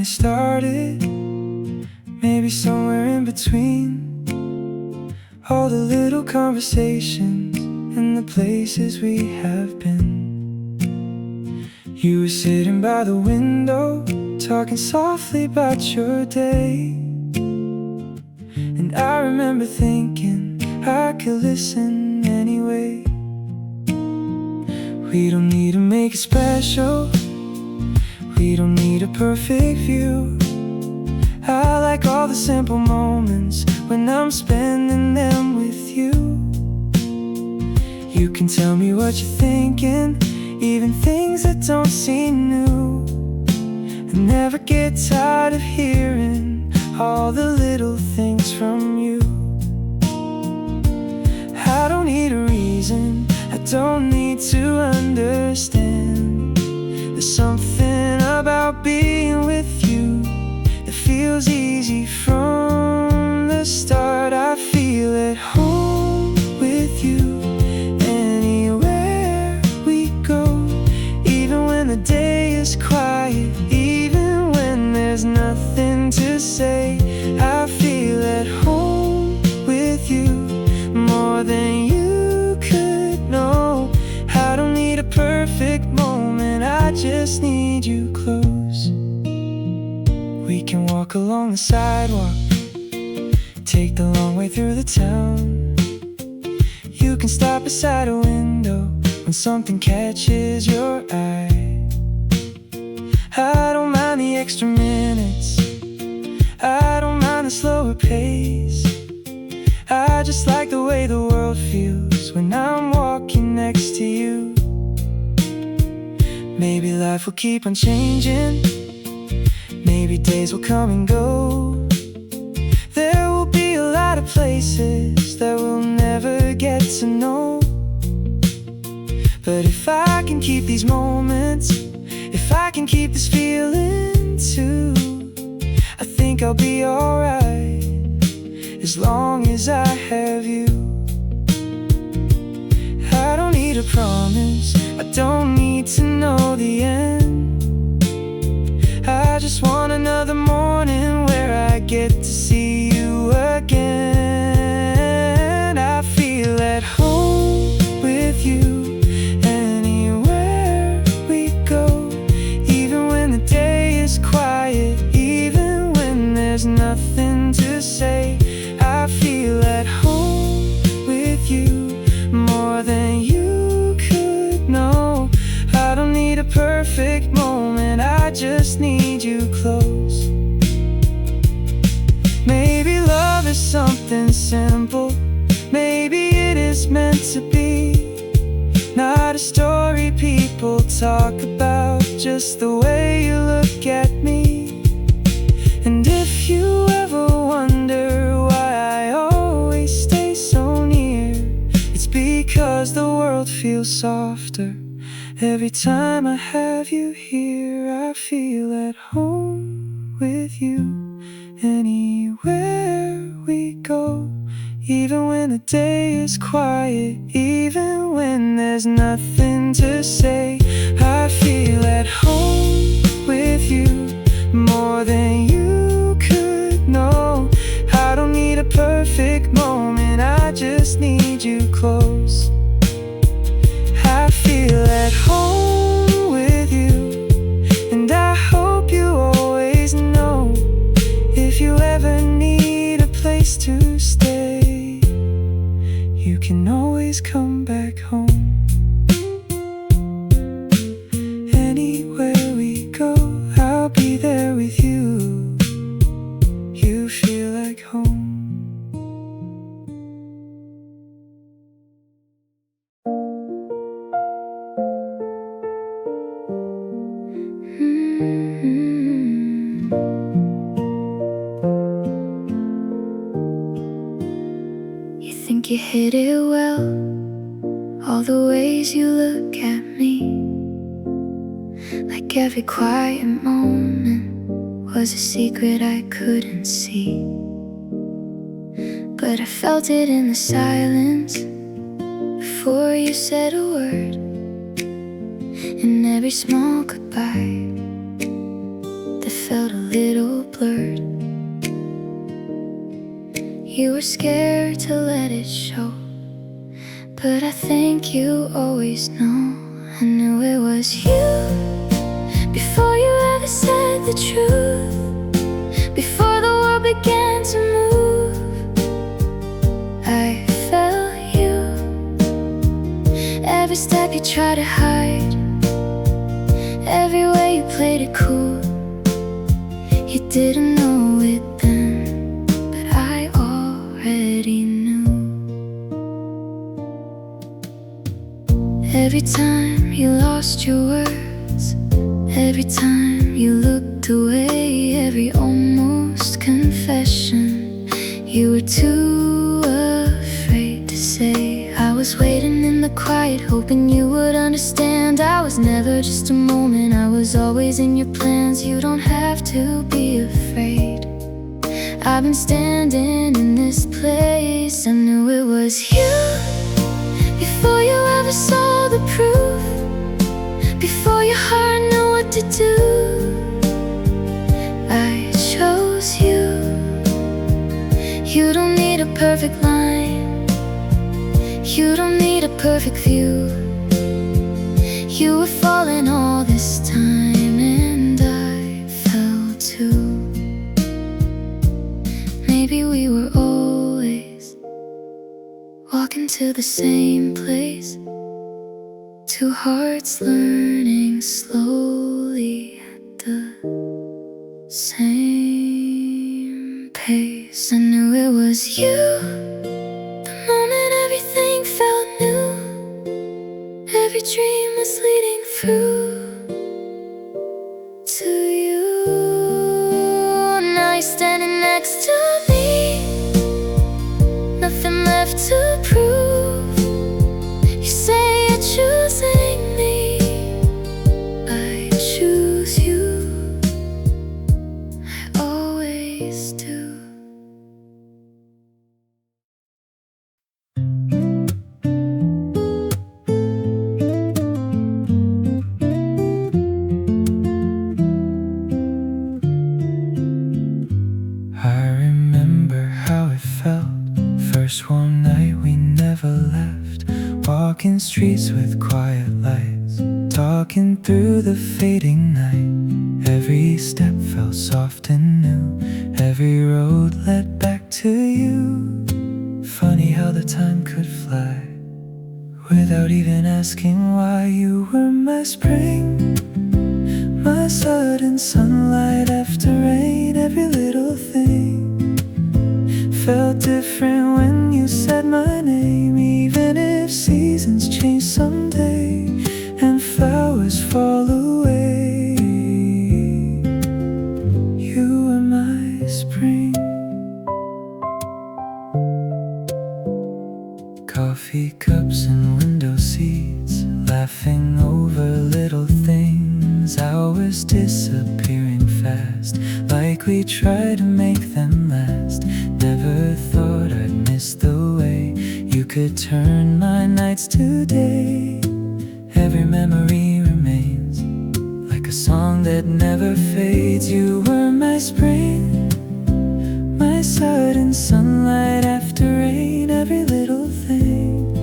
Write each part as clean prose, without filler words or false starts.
started, maybe somewhere in between. All the little conversations and the places we have been. You were sitting by the window, talking softly about your day. And I remember thinking I could listen anyway. We don't need to make it special, we don't need a perfect view. I like all the simple moments when I'm spending them with you. You can tell me what you're thinking, even things that don't seem new. I never get tired of hearing all the little things from you. I don't need a reason, I don't need to understand. There's something about being with you that feels easy from the start. I feel at home with you anywhere we go. Even when the day is quiet, even when there's nothing to say, I feel at home with you more than you could know. I don't need a perfect moment, I just need you close. We can walk along the sidewalk, take the long way through the town. You can stop beside a window when something catches your eye. I don't mind the extra minutes, I don't mind the slower pace. I just like the way the world feels when I'm walking next to you. Maybe life will keep on changing, maybe days will come and go. There will be a lot of places that we'll never get to know. But if I can keep these moments, if I can keep this feeling too, I think I'll be alright, as long as I have you. I don't need a promise, I don't need to know the end. I just want another morning where I get to see you again. I feel at home with you anywhere we go. Even when the day is quiet, even when there's nothing to say, I feel at home with you more than you could know. I don't need a perfect moment, I just need you close. Maybe love is something simple, maybe it is meant to be. Not a story people talk about, just the way you look at me. And if you ever wonder why I always stay so near, it's because the world feels softer every time I have you here. I feel at home with you anywhere we go. Even when the day is quiet, even when there's nothing to say, I feel at home with you more than you could know. I don't need a perfect moment, I just need you close. I feel at home with you, and I hope you always know. If you ever need a place to stay, you can always come back home. Anywhere we go, I'll be there with you. You feel like home. You think you hit it well, all the ways you look at me, like every quiet moment was a secret I couldn't see. But I felt it in the silence before you said a word, in every small goodbye that felt a little blurred. You were scared to let it show, but I think you always know. I knew it was you before you ever said the truth, before the world began to move. I felt you. Every step you tried to hide, every way you played it cool. You didn't know it then, but I already knew. Every time you lost your words, every time you looked away, every almost confession you were too afraid to say. I was waiting in the quiet, hoping you would understand. I was never just a moment, I was always in your plans. You don't have to be afraid. I've been standing in this place. I knew it was you before you ever saw the proof, before your heart knew what to do. I chose you. You don't need a perfect line, you don't need a perfect view. You were falling all this time, and I fell too. Maybe we were always walking to the same place, two hearts learning slowly at the same pace. I knew it was you the moment everything felt new, every dream was leading through to you. Now you're standing next to me, nothing left to prove. You say you're choosing me, I choose you. I always do. I remember how it felt, first warm night we never left, walking streets with quiet lights, talking through the fading night. Every step felt soft and new, every road led back to you. Funny how the time could fly without even asking why. You were my spring, my sudden sunlight after rain. Every little thing felt different when you said my name. Even if seasons change someday and flowers fall away, you were my spring. Coffee cups and window seats, laughing over little things, hours disappearing fast, like we tried to make them last. Never thought I'd miss the way you could turn my nights to day. Every memory remains like a song that never fades. You were my spring, my sudden sunlight after rain. Every little thing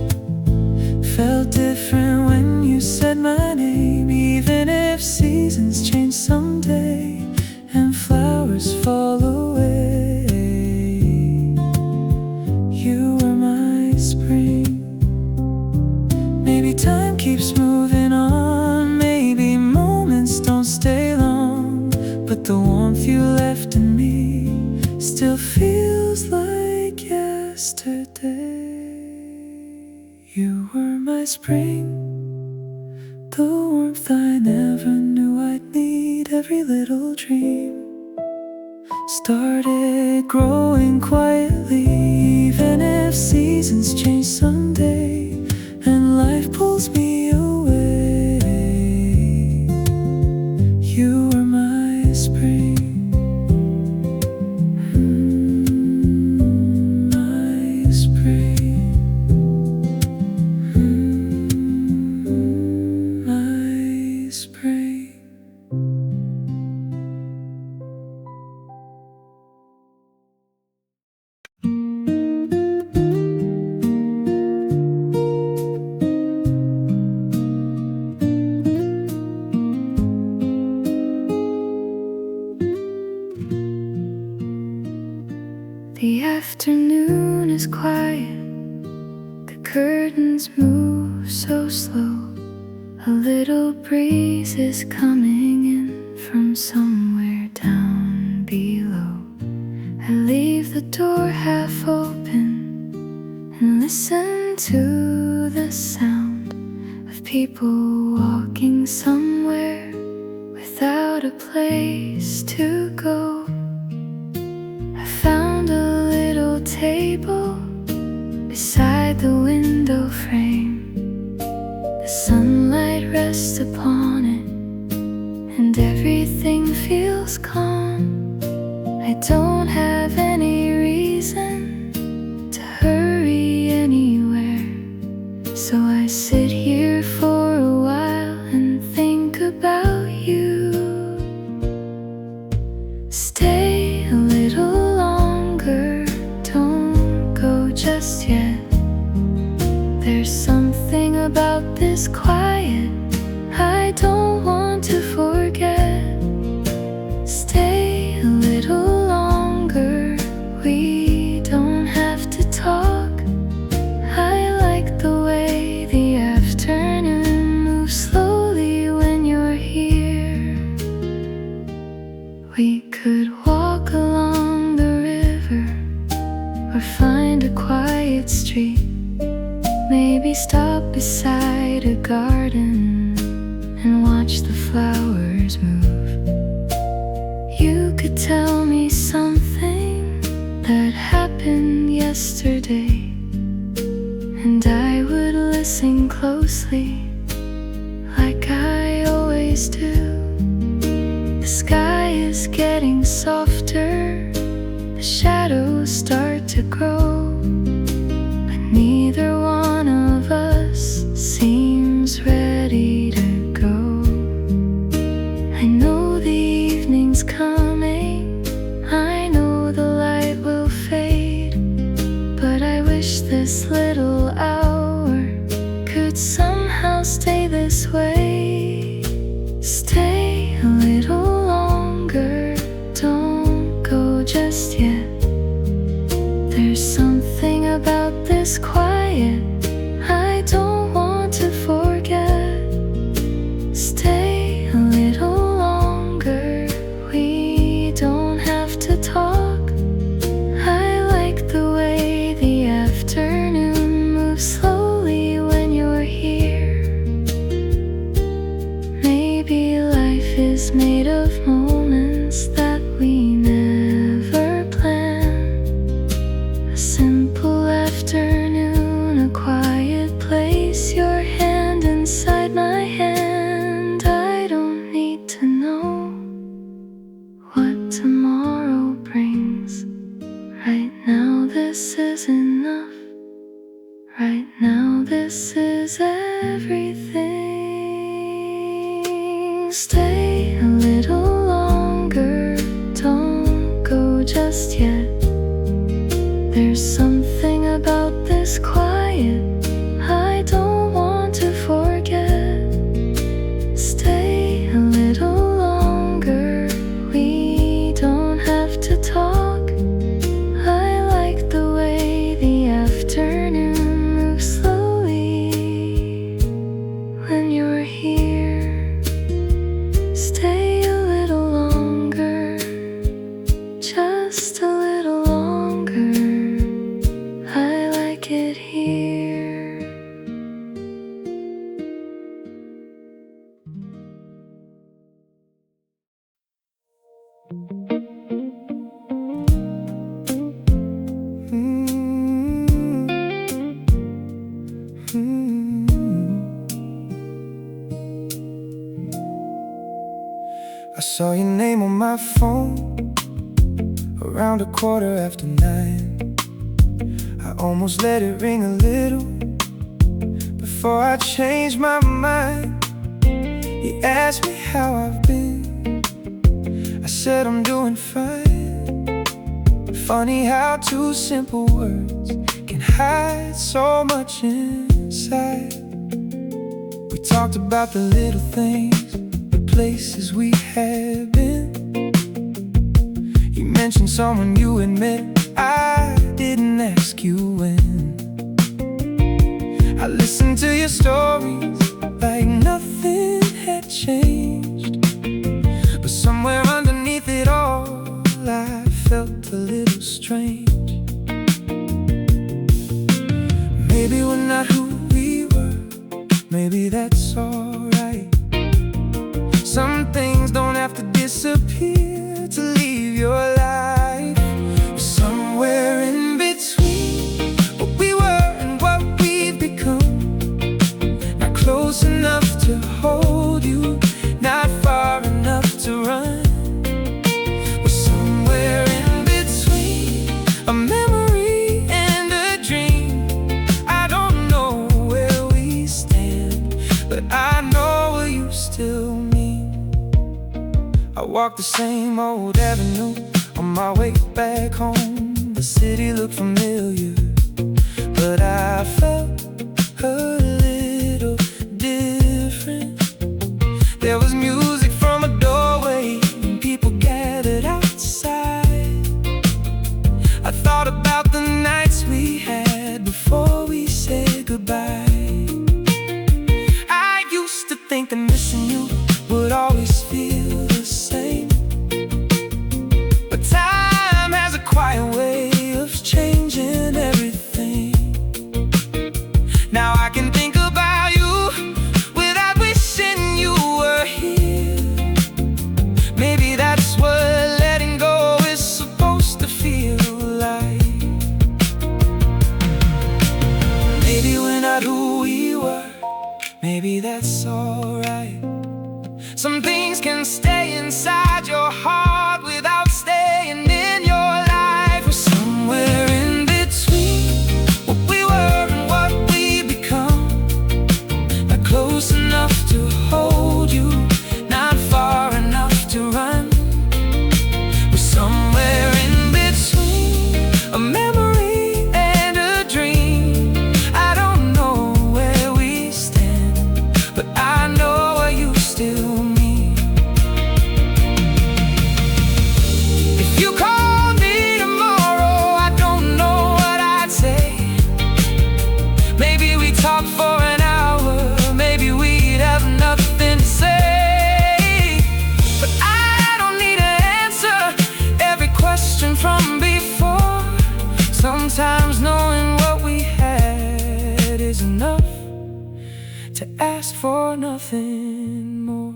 felt different when you said my name. Even if seasons change someday and flowers fall away, you were my spring. Maybe time keeps moving on, maybe moments don't stay long, but the warmth you left in me still feels like yesterday. You were my spring, the warmth I never knew I'd need. Every little dream started growing quietly, even if seasons change someday and life pulls me away. You were my spring. My spring. My spring. The afternoon is quiet, the curtains move so slow. A little breeze is coming in from somewhere down below. I leave the door half open and listen to the sound of people walking somewhere without a place to go. I found a little table beside the window frame. The sunlight rests upon it and everything feels calm. I don't have any reason to hurry anywhere, so I sit here for a while and think about you. Stay a little longer, don't go just yet. There's something about this quiet I don't want to forget. Stay a little longer, we don't have to talk. I like the way the afternoon moves slowly when you're here. We could walk along the river or find a quiet street. Maybe stop beside a garden and watch the flowers move. You could tell me something that happened yesterday, and I would listen closely like I always do. The sky is getting softer, the shadows start to grow, but neither one of us seems ready to go. I know the evening's coming, I know the light will fade, but I wish this little hour could somehow stay this way. Stay a little longer, don't go just yet. There's something about this quiet I don't want to forget. Stay a little longer, we don't have to talk. I like the way the afternoon moves slowly when you're here. Maybe life is made of moments that we never planned. A simple afternoon, a quiet place, your hand inside my hand. I don't need to know what tomorrow brings. Right now this is enough. Right now this is everything. Stay a little longer, don't go just yet. There's something about this quiet I don't want to forget. Stay a little longer, we don't have to talk. I like the way the afternoon moves slowly when you're here. Stay a little longer, just a little longer. I like it here. I saw your name on my phone around 9:15. I almost let it ring a little before I changed my mind. You asked me how I've been, I said I'm doing fine. Funny how two simple words can hide so much inside. We talked about the little things, the places we had been. You mentioned someone you had met I didn't ask you when. I listened to your stories like nothing had changed, but somewhere underneath it all I felt a little strange. Maybe we're not who we were, maybe that's alright. Some things don't have to disappear to leave your life. We're somewhere in between what we were and what we've become. Not close enough to hold you, not far enough to run. We're somewhere in between a memory and a dream. I don't know where we stand, but I know what you still mean. I walked the same old avenue on my way back home. The city looked familiar, but I felt a little different. There was music from a doorway and people gathered outside. I thought about the nights we had before we said goodbye. I used to think that missing you would always feel the same, but time has a quiet way of changing everything. Now I can think about you without wishing you were here. Maybe that's what letting go is supposed to feel like. Maybe we're not who we were, maybe that's alright. Some things can stay inside your heart without staying in your life. We're somewhere in between what we were and what we become. Not close enough to hold you, not far enough to run. We're somewhere in between a memory and a dream. I don't know where we stand, but I know what you still mean. If you called me tomorrow, I don't know what I'd say. Maybe we talk for an hour, maybe we'd have nothing to say. But I don't need to answer every question from before. Sometimes knowing what we had is enough to ask for nothing more.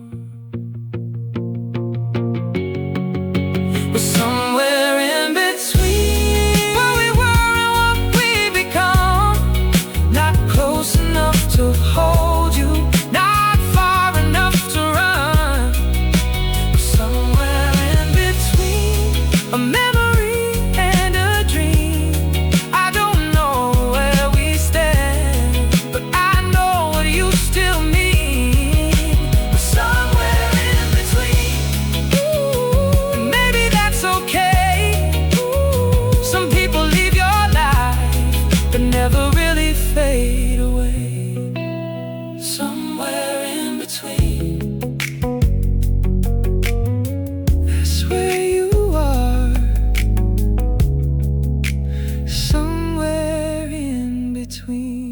We're somewhere in between what we were and what we become. Not close enough to hold you, not far enough to run. We're somewhere in between a memory and a dream. I don't know where we stand, but I know what you still mean. We're somewhere in between. Ooh, and maybe that's okay. Ooh, some people leave your life but never really fade away. Somewhere in between, that's where you are. Somewhere in between.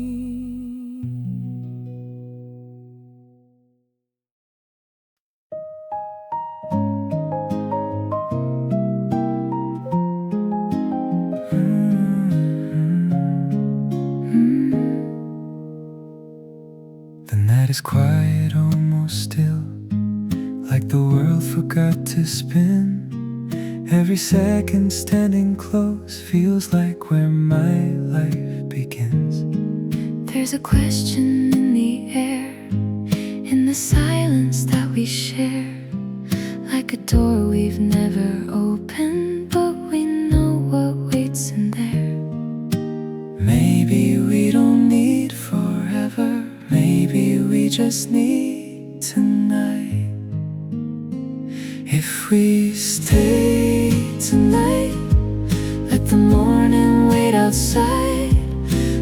The night is quiet, almost still, like the world forgot to spin. Every second standing close feels like where my life begins. There's a question in the air, in the silence that we share, like a door we've never opened, but we know what waits in there. Maybe we don't need forever, maybe we just need tonight. If we stay tonight, let the morning wait outside.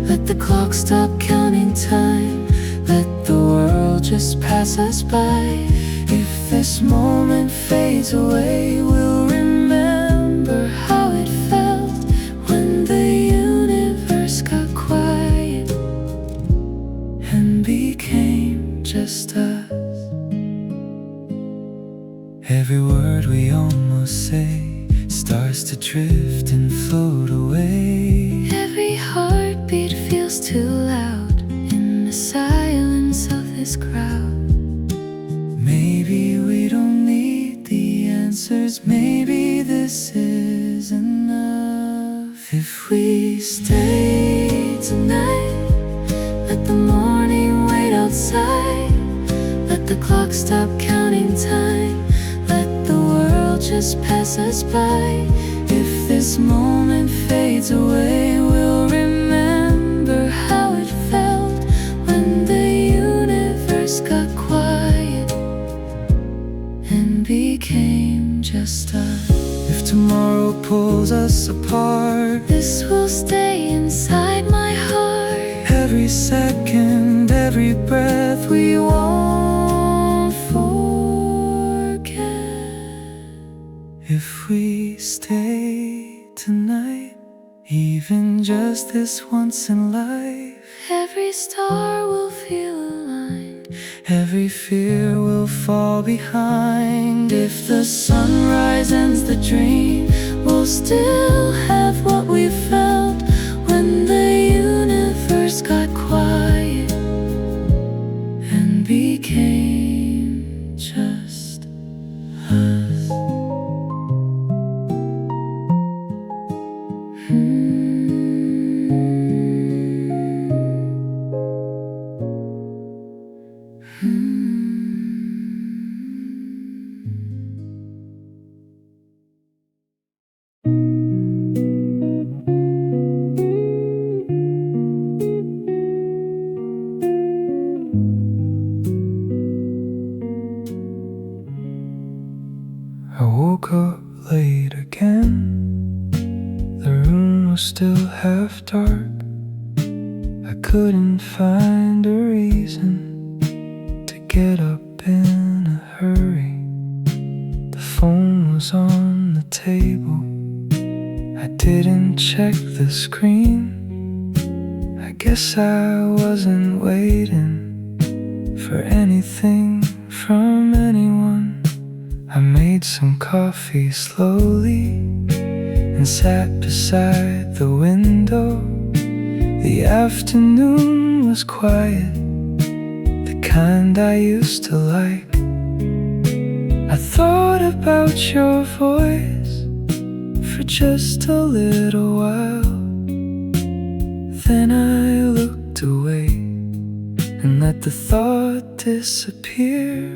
Let the clock stop counting time. Let the world just pass us by. If this moment fades away, we'll remember how it felt If we stay tonight, let the morning wait outside. Let the clock stop counting time. Let the world just pass us by. If this moment fades away, we'll remember how it felt when the universe got quiet and became just us. If tomorrow pulls us apart, this will stay inside my heart. every second, every breath we won't forget. If we stay tonight, even just this once in life, every star will feel aligned. every fear will fall behind. If the sunrise ends the dream, we'll still have what we felt when the universe got quiet and became just us. I woke up late again. The room was still half dark. I couldn't find a reason to get up in a hurry. The phone was on the table. I didn't check the screen. I guess I wasn't waiting for anything from anyone. I made some coffee slowly and sat beside the window. The afternoon was quiet, the kind I used to like. I thought about your voice for just a little while. Then I looked away and let the thought disappear.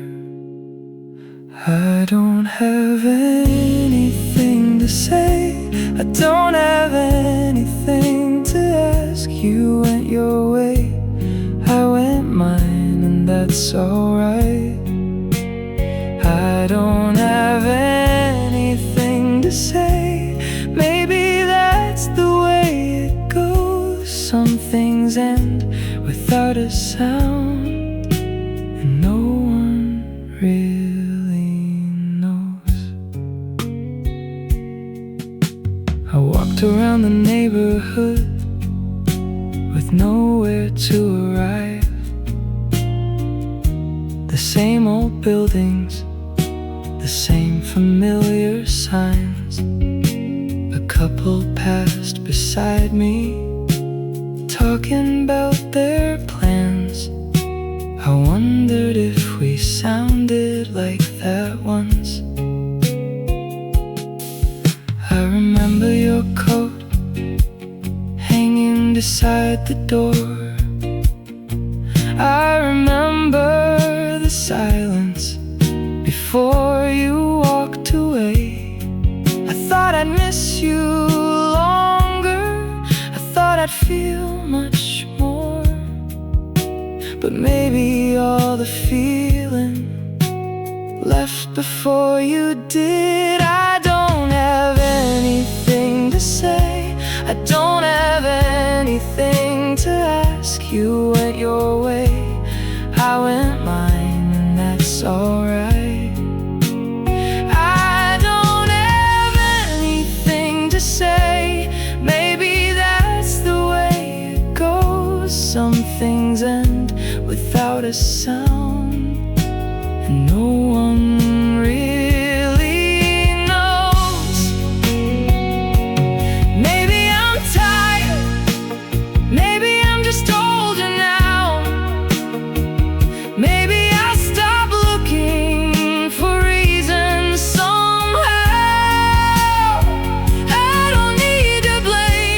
I don't have anything to say, I don't have anything to ask. You went your way, I went mine, and that's alright. I don't have anything to say, maybe that's the way it goes. Some things end without a sound, and no one really I walked around the neighborhood with nowhere to arrive. The same old buildings, the same familiar signs. A couple passed beside me, talking about their plans. I wondered if we sounded like that once. I remember your coat hanging beside the door. I remember the silence before you walked away. I thought I'd miss you longer, I thought I'd feel much more. But maybe all the feeling left before you did. I don't have anything to say, I don't have anything to ask. You went your way, I went mine, and that's alright. I don't have anything to say, maybe that's the way it goes. Some things end without a sound, and no one really knows. Maybe I'm tired, maybe I'm just older now. Maybe I'll stop looking for reasons somehow. I don't need to blame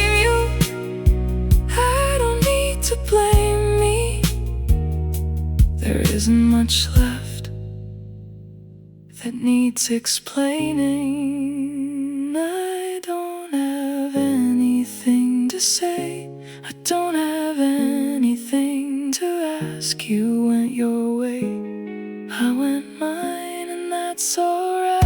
needs explaining. I don't have anything to say. I don't have anything to ask. You went your way, I went mine, and that's alright.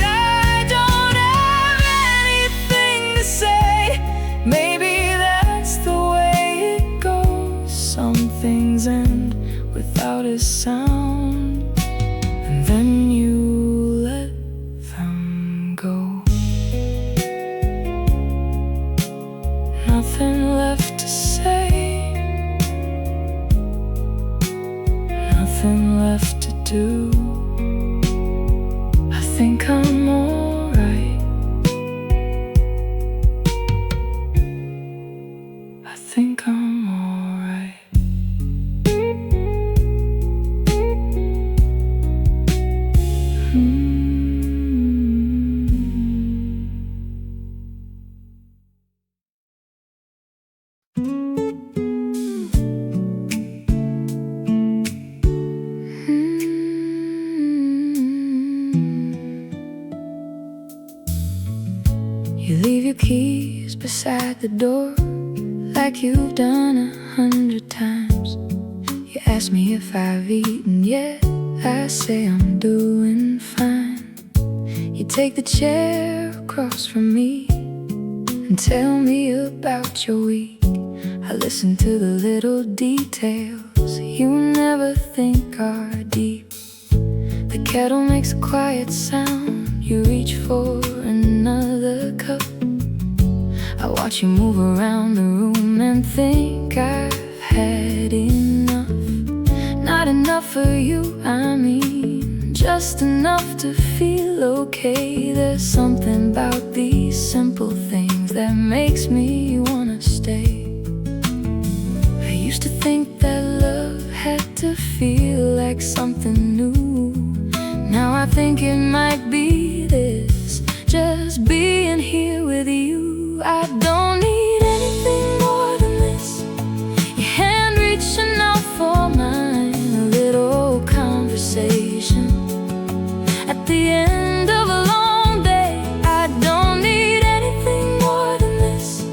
I don't have anything to say. Maybe that's the way it goes. Some things end without a sound, and then you let them go. Nothing left to say, nothing left to do. I think I'm alright. I think I'm alright. You leave your keys beside the door, like you've done 100 times. You ask me if I've eaten yet, I say I'm doing fine. You take the chair across from me and tell me about your week. I listen to the little details you never think are deep. The kettle makes a quiet sound, you reach for another cup. I watch you move around the room and think I've had enough. Not enough for you, I mean, just enough to feel okay. There's something about these simple things that makes me wanna stay. I used to think that love had to feel like something new. Now I think it might be this, just being here with you. I don't need anything more than this. Your hand reaching out for mine, a little conversation at the end of a long day. I don't need anything more than this.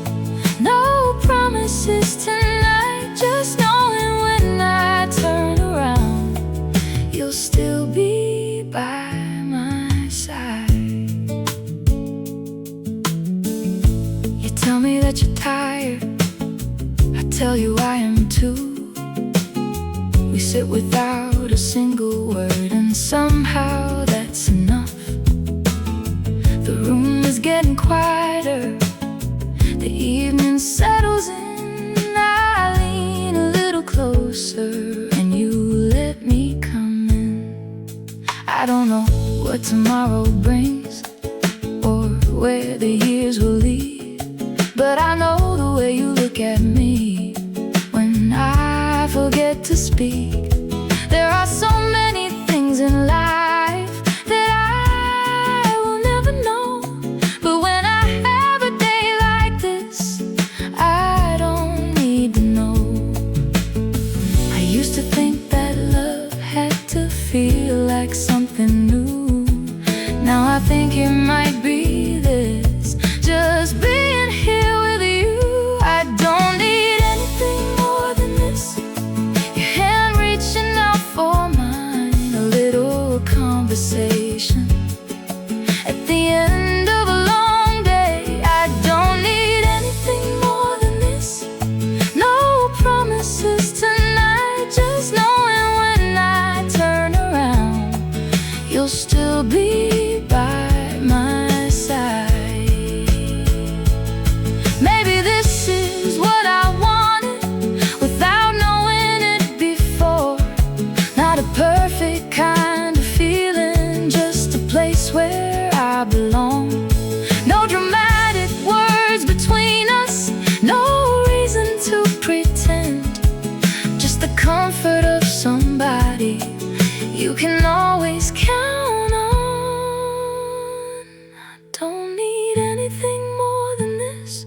No promises tonight, just knowing when I turn around, you'll still be by my side. You tell me that you're tired, I tell you I am too. We sit without a single word, and somehow that's enough. The room is getting quieter, the evening settles in. I lean a little closer and you let me come in. I don't know what tomorrow brings or where the years will lead, but I know the way you look at me when I forget to speak. There are so many things in life that I will never know, but when I have a day like this, I don't need to know. I used to think that love had to feel like something new. Now I think it might be this, just being here with you. I don't need anything more than this. Your hand reaching out for mine, a little conversation at the end of a long day. I don't need anything more than this. No promises tonight, just knowing when I turn around, you'll still be by my side. Maybe this is what I wanted without knowing it before. Not a perfect kind of feeling, just a place where I belong. No dramatic words between us, no reason to pretend, just the comfort of somebody you can always count on. I don't need anything more than this.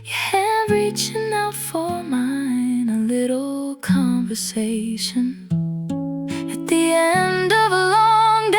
Your hand reaching out for mine, a little conversation at the end of a long day.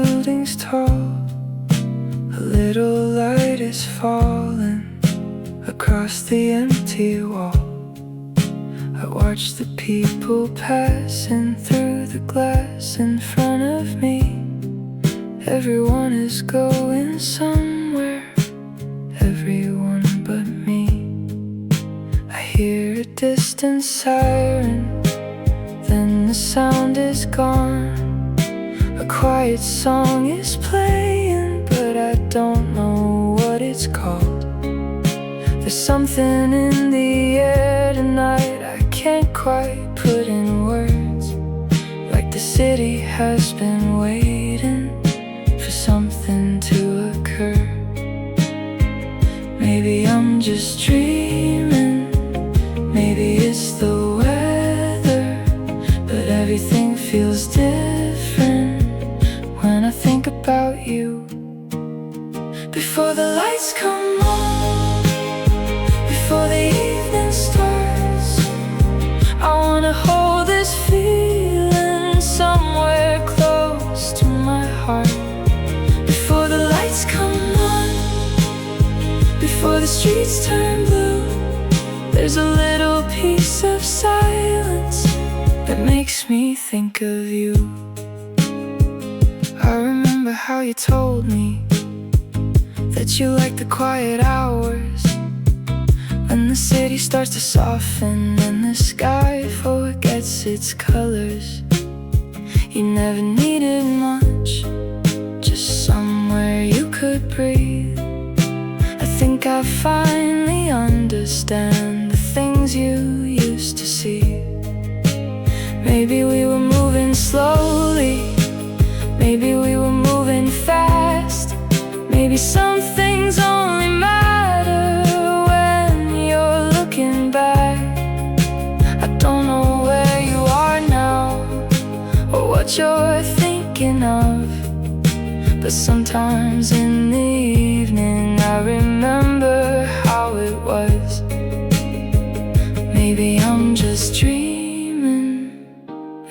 buildings tall, a little light is falling across the empty wall. I watch the people passing through the glass in front of me. Everyone is going somewhere, everyone but me. I hear a distant siren, then the sound is gone. A quiet song is playing, but I don't know what it's called. There's something in the air tonight I can't quite put in words. Like the city has been waiting for something to occur. Maybe I'm just dreaming, maybe it's the weather, but everything feels different when I think about you. Before the lights come on, before the evening starts, I wanna hold this feeling somewhere close to my heart. Before the lights come on, before the streets turn blue, there's a little piece of silence that makes me think of you. I remember how you told me that you like the quiet hours, when the city starts to soften and the sky forgets its colors. You never needed much, just somewhere you could breathe. I think I finally understand the things you used to see. Maybe we were moving slowly, maybe we were moving fast. Maybe some things only matter when you're looking back. I don't know where you are now or what you're thinking of, but sometimes in the evening I remember how it was. Maybe I'm just dreaming,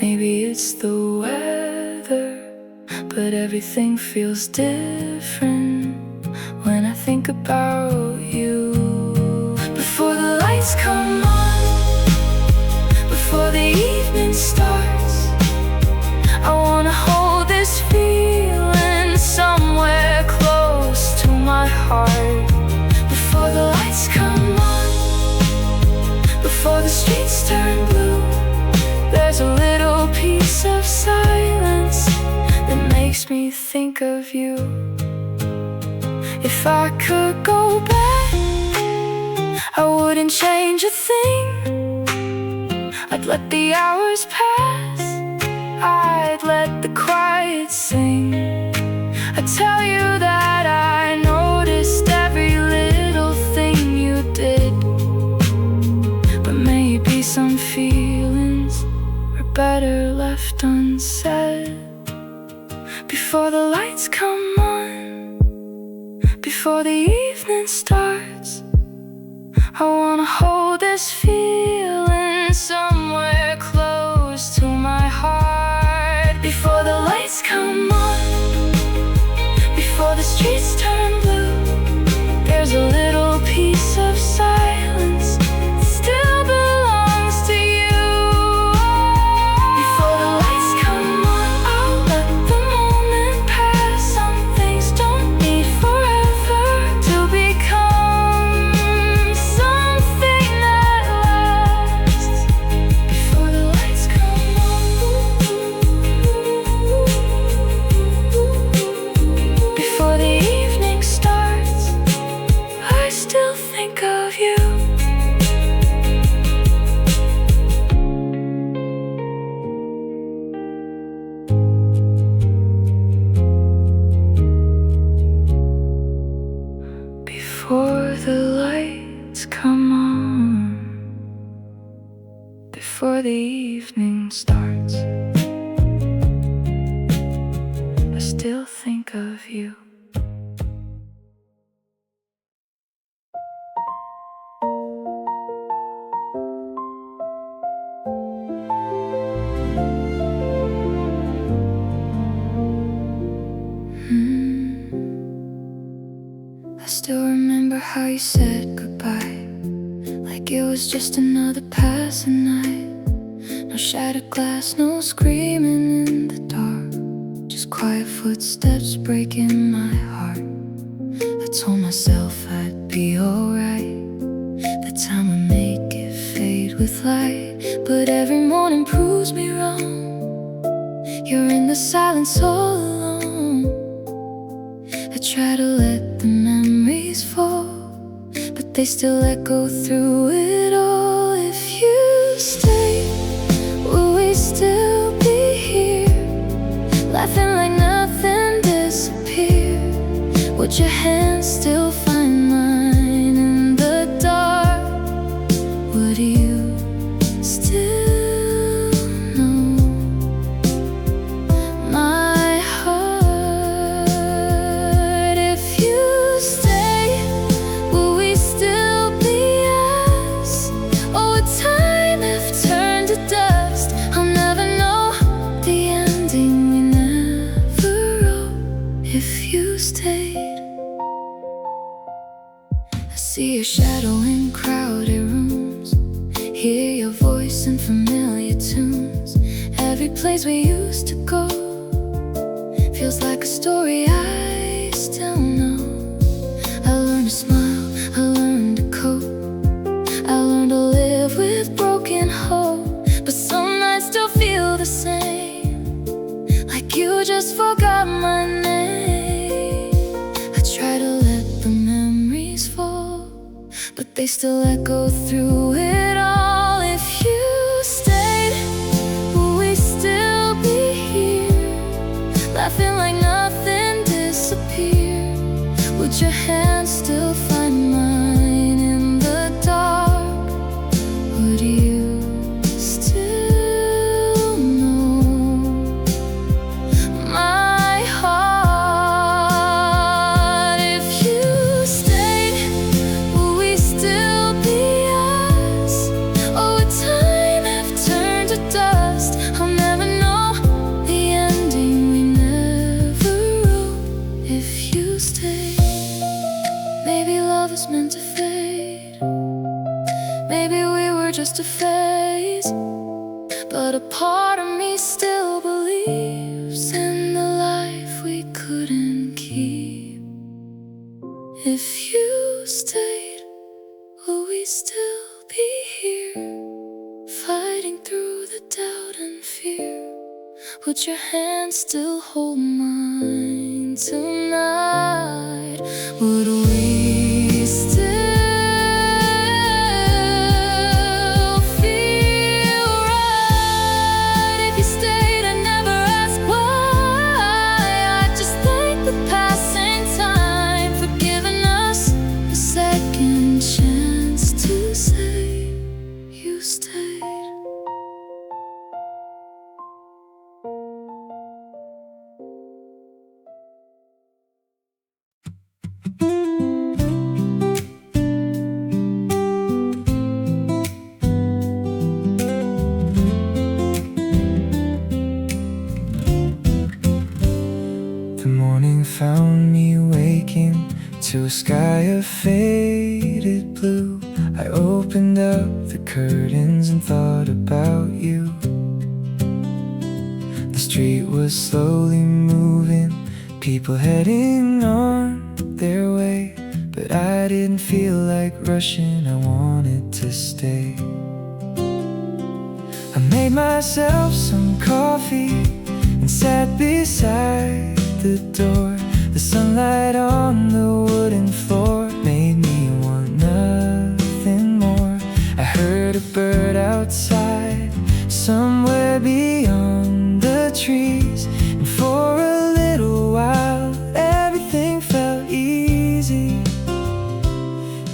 maybe it's the weather, but everything feels different when I think about you. Before the lights come on, before the evening starts, I wanna hold this feeling somewhere close to my heart. Before the lights come on, before the streets turn blue, there's a little piece of silence that makes me think of you. If I could go back, I wouldn't change a thing. I'd let the hours pass, I'd let the quiet sing. I'd tell you that I noticed every little thing you did, but maybe some feelings are better left unsaid. Before the lights come on, before the evening starts, I wanna hold this feeling somewhere close to my heart. Before the lights come on, before the streets turn blue, there's a little piece of silence that still belongs to you. Before the lights come on, I'll let the moment pass. Some things don't need forever to become something that lasts. Before the lights come on, before the evening starts, I still think of you. Before the lights come on, before the evening starts, I still think of you. how you said goodbye, like it was just another passing night. No shattered glass, no screaming in the dark, just quiet footsteps breaking my heart. I told myself I'd be alright, that time would make it fade with light. But every morning proves me wrong. You're in the silence all alone. I try to let the memories fall, but they still echo through it all. If you stay, will we still be here, laughing like nothing disappeared? Would your hands still find mine in the dark? Would you still know my heart? If you stay, will we still be us? Or would time have turned to dust? I'll never know the ending we never wrote. If you stayed, I see your shadow in crowded rooms, hear your voice in familiar tunes. Every place we used to go feels like a story I still know. I learned to smile, I learned to cope, I learned to live with broken hope. But some nights still feel the same, like you just forgot my name. I try to let the memories fall, but they still echo through it all. If you stayed, will we still be here, laughing like nothing disappeared? Would your hands still find mine in the dark? Would you still know my heart? If you stayed, will we still be us? Or would time have turned to dust? I'll never know the ending we never wrote. If you stayed, maybe love was meant to fade, maybe we were just a phase. But a part of me still believes in the life we couldn't keep. If you stayed, will we still be here, fighting through the doubt and fear? Would your hand still hold mine tonight? Would we still feel right? If you stayed, I never asked why. I just thank the passing time for giving us a second chance to say you stayed. The morning found me waking to a sky of faded blue. I opened up the curtains and thought about you. The street was slowly moving, people heading on their way. But I didn't feel like rushing, I wanted to stay. I made myself some coffee and sat beside the door. The sunlight on the wooden floor made me want nothing more. I heard a bird outside, somewhere beyond the trees. And for a little while, everything felt easy.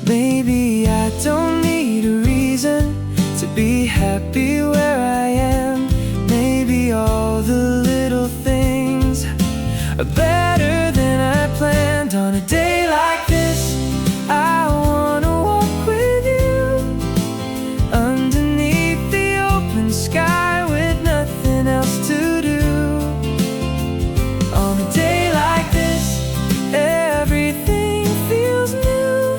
Maybe I don't need a reason to be happy where I am. Maybe all the little things are better than I planned. On a day like this, I wanna walk with you underneath the open sky with nothing else to do. On a day like this, everything feels new.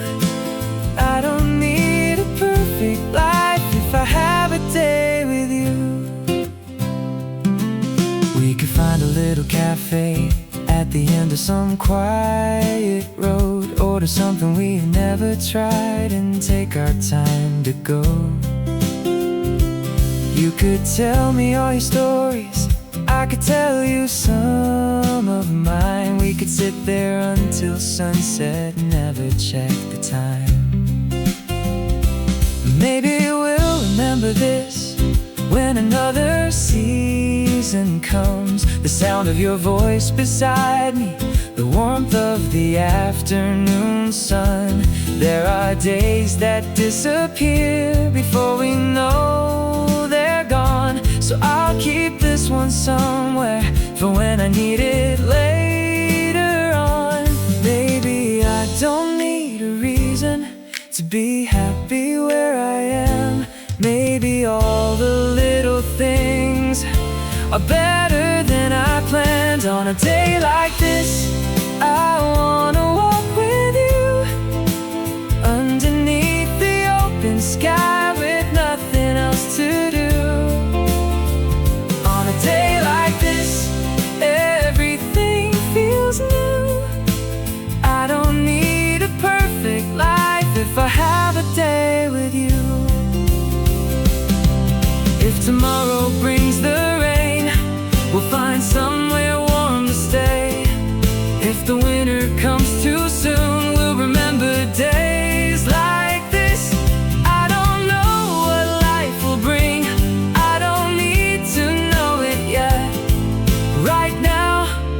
At the end of some quiet road, order something we've never tried and take our time to go. You could tell me all your stories, I could tell you some of mine. We could sit there until sunset, never check the time. Maybe we'll remember this when another season comes. The sound of your voice beside me, the warmth of the afternoon sun. There are days that disappear before we know they're gone. So I'll keep this one somewhere for when I need it later on. Baby, I don't need a reason to be happy where I am. Maybe all the little things are better than I planned. On a day like this, I wanna walk with you underneath the open sky with nothing else to do. On a day like this, everything feels new. I don't need a perfect life if I have a day with you. If tomorrow brings the rain, we'll find somewhere warm to stay. If the winter comes too soon, we'll remember days like this. I don't know what life will bring, I don't need to know it yet. Right now,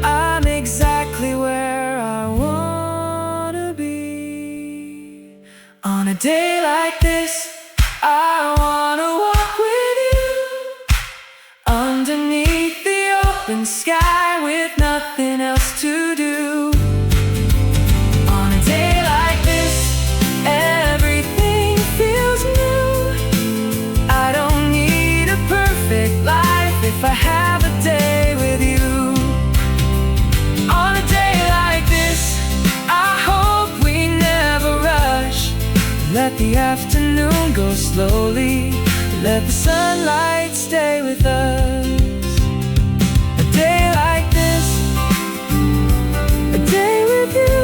I'm exactly where I wanna be. On a day like this, I wanna walk with you underneath the open sky with nothing else to do. On a day like this, everything feels new. I don't need a perfect life if I have a day with you. On a day like this, I hope we never rush. Let the afternoon go slowly, let the sunlight stay with us. A day like this, a day with you.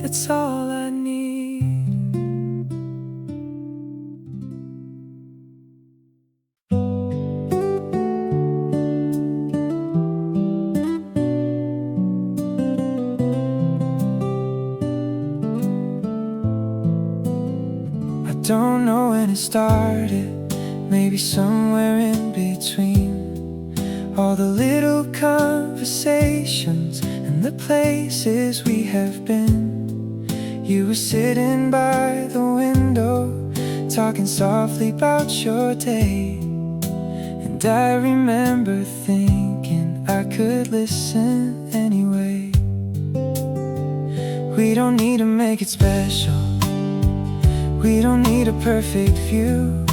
That's all I need. Don't know when it started, maybe somewhere in between. All the little conversations and the places we have been. You were sitting by the window, talking softly about your day. And I remember thinking I could listen anyway. We don't need to make it special, we don't need a perfect view.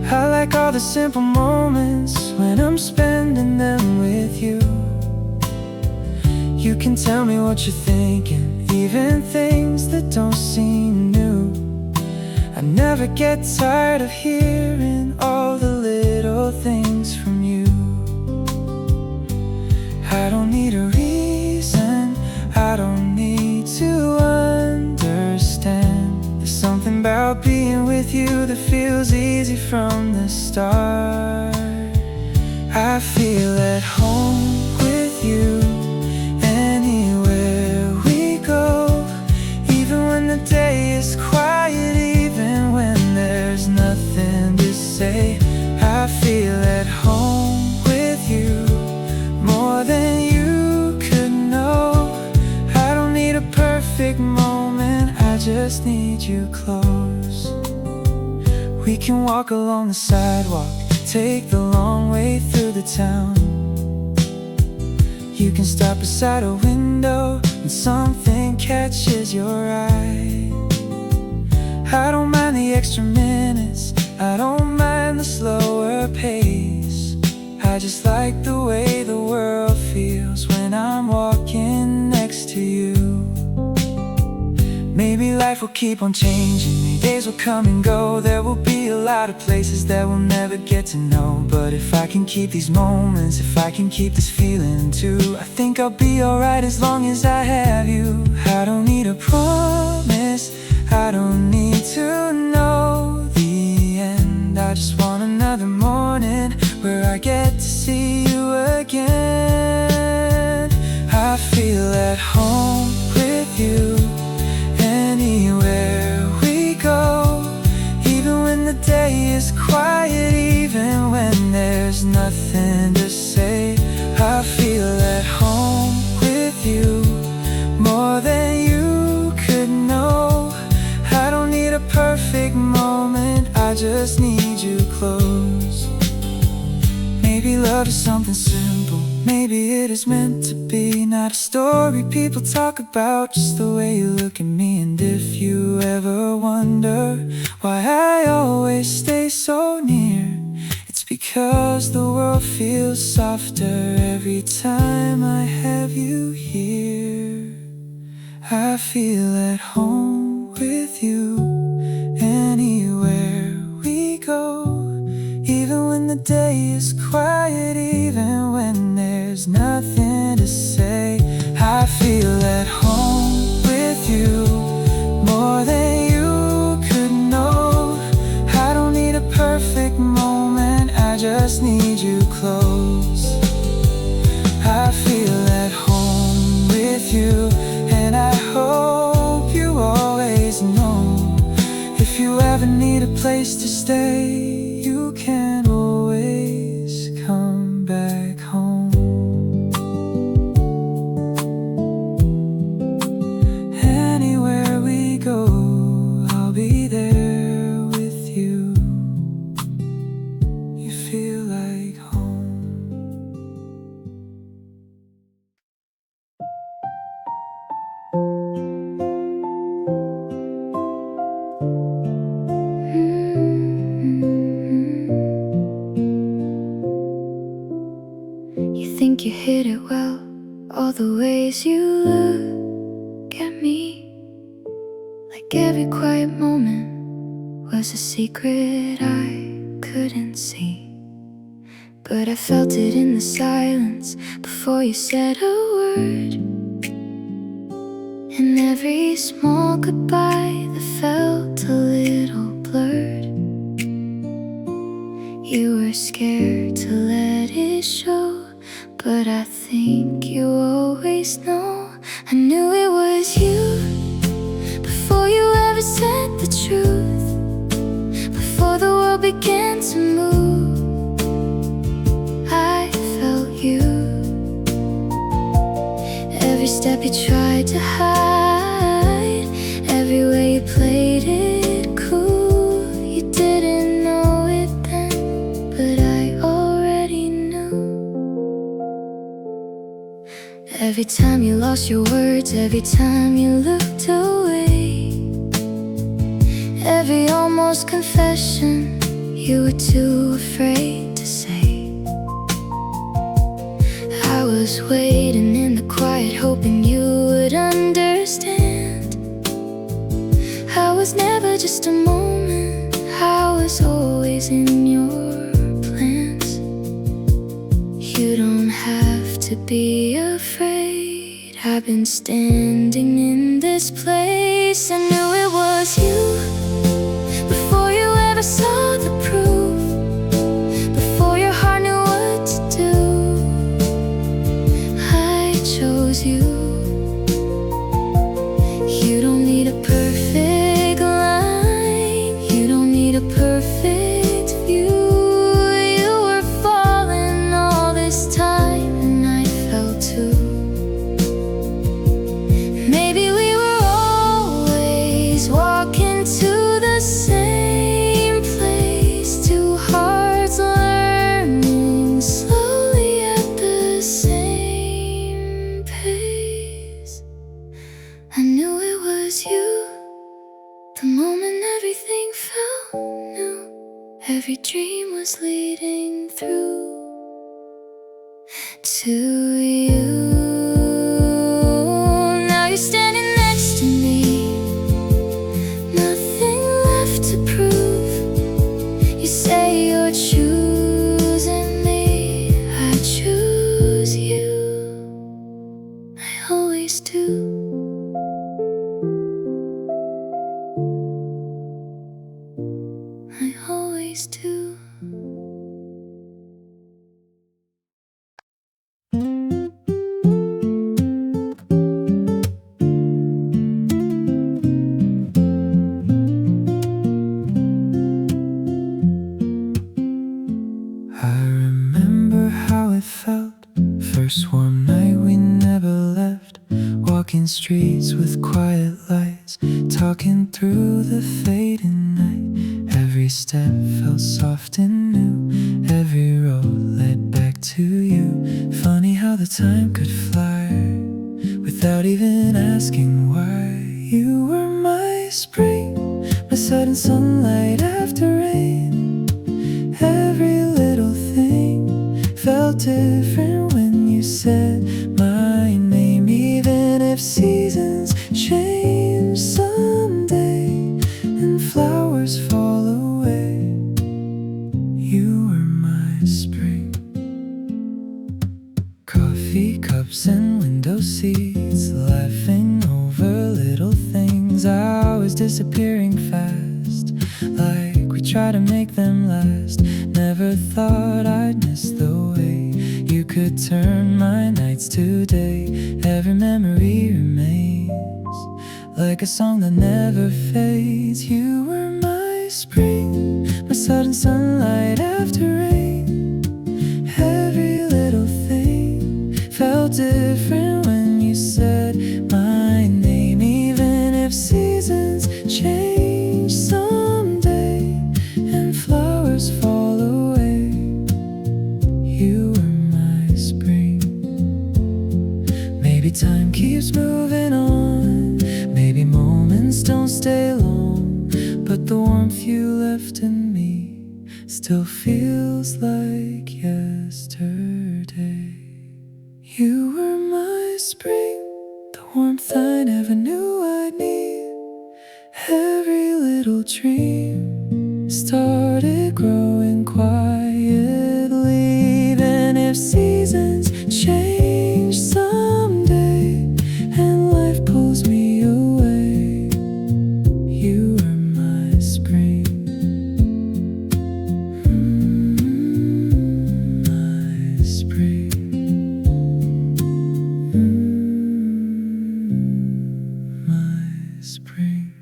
I like all the simple moments when I'm spending them with you. You can tell me what you're thinking, even things that don't seem new. I never get tired of hearing all the little things from you. I don't need a reason, I don't need to understand. Something about being with you that feels easy from the start. I feel at home with you anywhere we go. Even when the day is quiet, even when there's nothing to say. I feel at home with you more than you could know. I don't need a perfect moment, I just need you close. We can walk along the sidewalk, take the long way through the town. You can stop beside a window when something catches your eye. I don't mind the extra minutes, I don't mind the slower pace. I just like the way the world feels when I'm walking next to you. Maybe life will keep on changing. The days will come and go. There will be a lot of places that we'll never get to know. But if I can keep these moments, if I can keep this feeling too, I think I'll be alright as long as I have you. I don't need a promise, I don't need to know the end. I just want another morning where I get to see you again. I feel at home with you anywhere we go. Even when the day is quiet, even when there's nothing to say, I feel at home with you more than you could know. I don't need a perfect moment, I just need you close. Maybe love is something simple, maybe it is meant to be. Not a story people talk about, just the way you look at me. And if you ever wonder why I always stay so near, it's because the world feels softer every time I have you here. I feel at home with you anywhere we go. Even when the day is quiet, even when there's nothing to say, I feel at home with you more than you could know. I don't need a perfect moment, I just need you close. I feel at home with you, and I hope you always know, if you ever need a place to stay, you can always come back home. Anywhere we go, I'll be there with you. You feel like home. You think you hit it well, all the ways you look at me, like every quiet moment was a secret I couldn't see. But I felt it in the silence before you said a word, and every small goodbye that felt a little blurred. You were scared to let it show, but I think you always know. I knew it was you before you ever said the truth, before the world began to move. I felt you. Every step you tried to hide, every way you played it cool. You didn't know it then, but I already knew. Every time you lost your words, every time you looked away, every almost confession you were too afraid to say. I was waiting in the quiet, hoping you would understand. I was never just a moment, I was always in your plans. You don't have to be afraid, I've been standing in this place. I knew it was you before you ever saw the proof, before your heart knew what to do. I chose you. You don't need a perfect line, you don't need a perfect view. You were falling all this time, and I felt too. Maybe we were always walking to the same place, two hearts learning slowly at the same pace. I knew it was you the moment everything felt new, every dream was leading through to you. Now you're standing next to me, first warm night we never left, walking streets with quiet lights, talking through the fading night. Every step felt soft and new, every road led back to you. Funny how the time could fly without even asking why. You were my spring, my sudden sunlight after rain. Every little thing felt different when you said my name. Even if seasons change someday and flowers fall away, you were my spring. Coffee cups and window seats, laughing over little things. Hours disappearing fast, like we try to make them last. Never thought I'd miss the way you could turn my nights to day. Every memory remains like a song that never fades. You were my spring, my sudden sunlight after rain. Every little thing felt different when you said my name. Even if seasons change someday and flowers fall away, you were my spring. Maybe time keeps moving on, maybe moments don't stay long, but the warmth you left in me still feels like yesterday. You were my spring, the warmth I never knew I'd need. Every little dream started growing quietly. Even if seasons change someday and life pulls me away, you were my spring. My spring. My spring.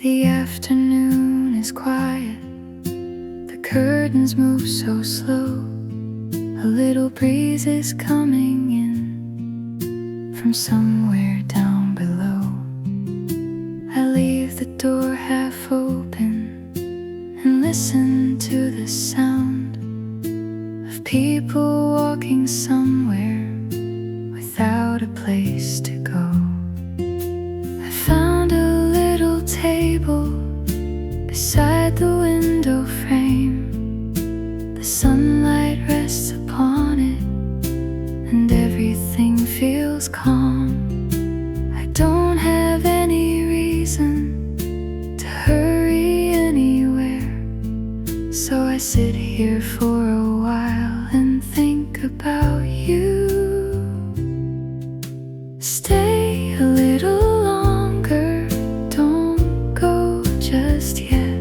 The afternoon is quiet, the curtains move so slow. A little breeze is coming in from somewhere down below. I leave the door half open and listen to the sound of people walking somewhere without a place to go. I found a little table beside the window frame. The sunlight rests upon it and everything feels calm. I don't have any reason to hurry anywhere, so I sit here for a while and think about you. Stay a little longer, don't go just yet.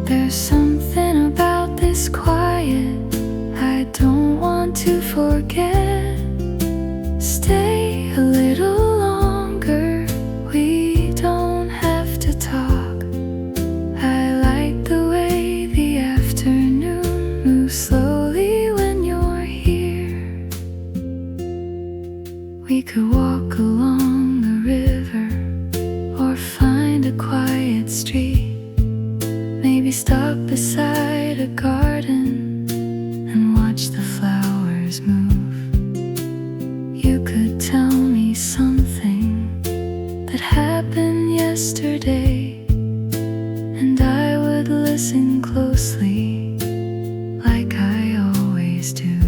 There's something about this quiet I don't want to forget. Stay a little longer, we don't have to talk. I like the way the afternoon moves slowly when you're here. We could walk along the river or find a quiet street. Maybe stop beside a garden and watch the flowers move. You could tell me something that happened yesterday, and I would listen closely like I always do.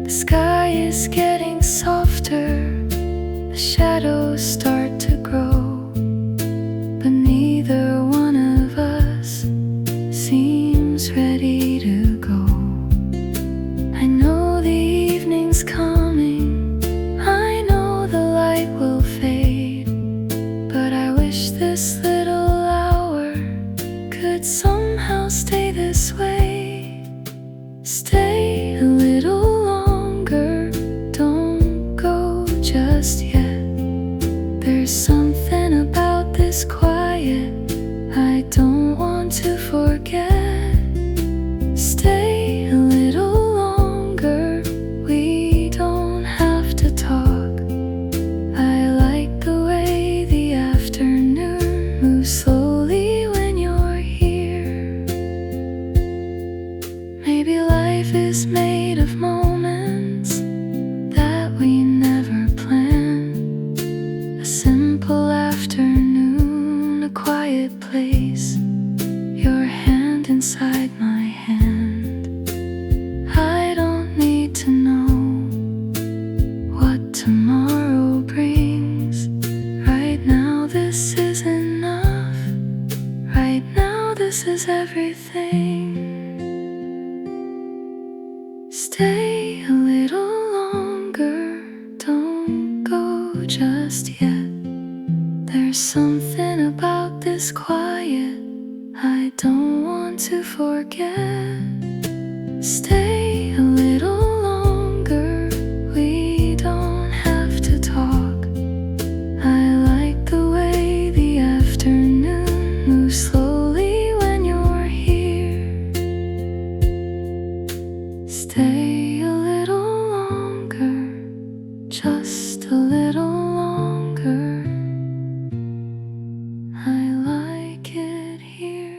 The sky is getting softer, the shadows start to grow, but neither one of us seems ready to go. I know the evening's coming, I know the light will fade, but I wish this little hour could it somehow stay this way. Stay a little longer, don't go just yet. There's something about this quiet I don't want to forget. Stay a little longer, we don't have to talk. I like the way the afternoon moves slowly when you're here. Maybe life is made of moments that we never planned. A simple afternoon, a quiet place, your hand inside my hand. I don't need to know what tomorrow brings. Right now this is enough. Right now this is everything. Stay a little longer, don't go just yet. There's something about this quiet I don't want to forget. Stay a little longer, we don't have to talk. I like the way the afternoon moves slowly when you're here. Stay a little longer, just a little longer. I like it here.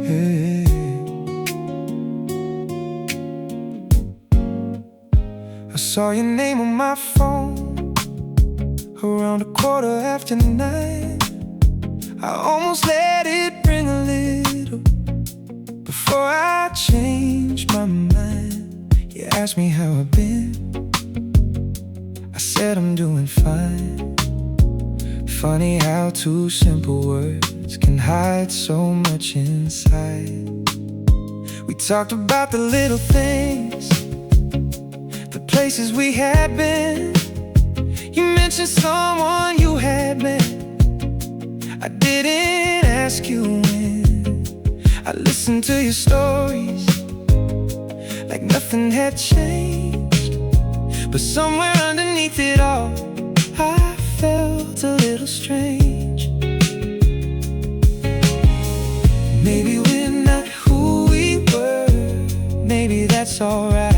Hey. I saw your name on my phone around 9:15. I almost let it ring a little before I changed my mind. You asked me how I've been, I said I'm doing fine. Funny how two simple words can hide so much inside. We talked about the little things, the places we had been. You mentioned someone you had met. I didn't ask you when. I listened to your stories like nothing had changed. But somewhere underneath it all, I felt a little strange. Maybe we're not who we were, maybe that's alright.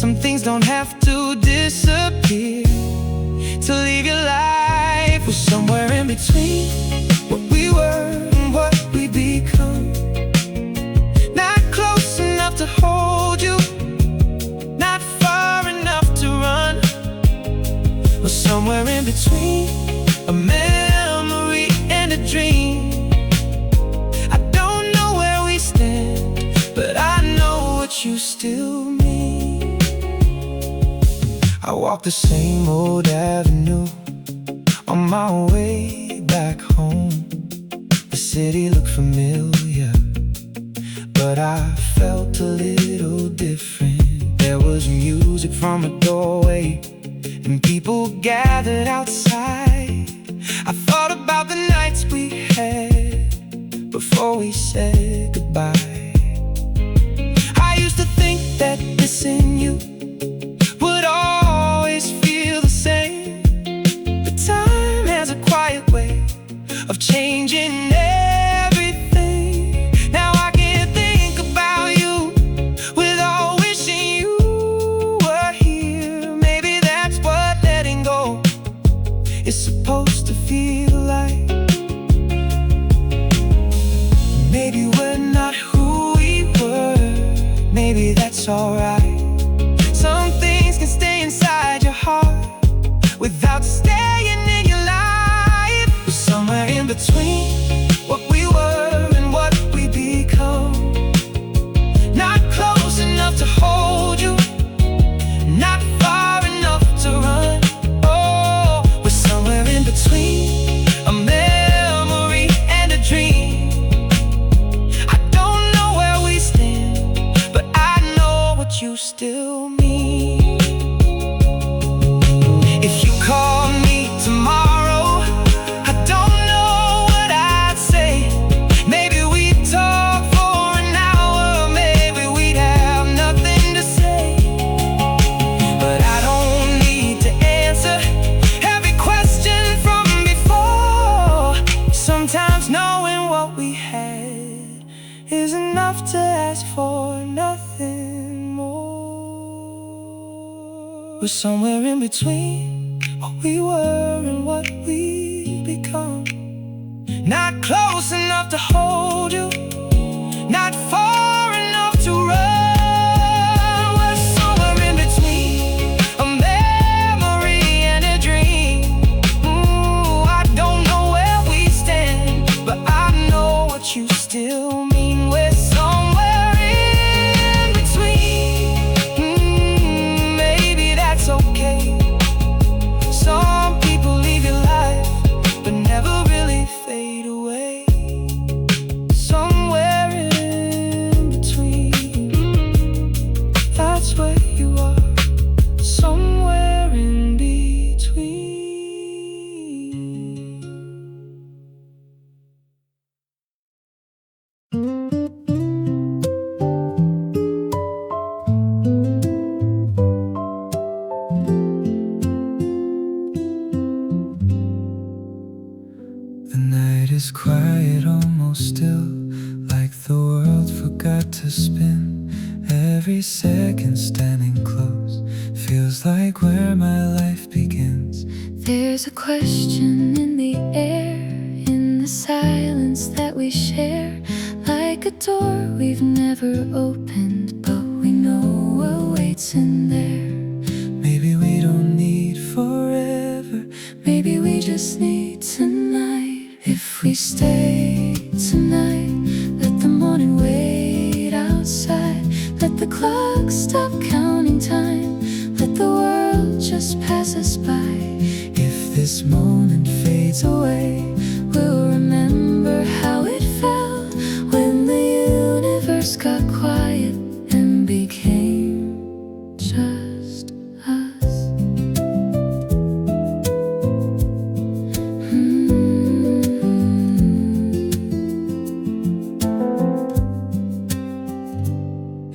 Some things don't have to disappear to leave your life. We're somewhere in between what we were and what we become. Not close enough to hold you, not far enough to run. We're somewhere in between a memory and a dream. I don't know where we stand, but I know what you still mean. I walk the same old avenue on my way back home. The city looked familiar, but I felt a little different. There was music from a doorway and people gathered outside. I thought about the nights we had before we said goodbye. I used to think that missing you would always feel the same, but time has a quiet way of changing everything. Now I can't think about you without wishing you were here. Maybe that's what letting go is supposed to feel like. Maybe we're not who we were, maybe that's alright. Some things can stay inside your heart without staying in your life. We're somewhere in between what we were and what we become. Not close enough to hold you, not far enough to run. Oh, we're somewhere in between a memory and a dream. I don't know where we stand, is enough to ask for nothing more. We're somewhere in between what we were and what we become. Not close enough to hold you, not far enough to run. We're somewhere in between a memory and a dream. Ooh, I don't know where we stand, but I know what you still mean. We're somewhere in between. Maybe that's okay. Some people leave your life, but never really fade away. Somewhere in between, that's where you are. Somewhere in between. The night is quiet, almost still, like the world forgot to spin. Every second standing close feels like where my life begins. There's a question in the air, in the silence that we share, like a door we've never opened, but we know what waits in there. Maybe we don't need forever, Maybe we just need tonight. If we stay tonight, let the morning wait outside. Let the clock stop counting time. Let the world just pass us by. if this moment fades away. We'll remember how it felt when the universe got quiet and became just us.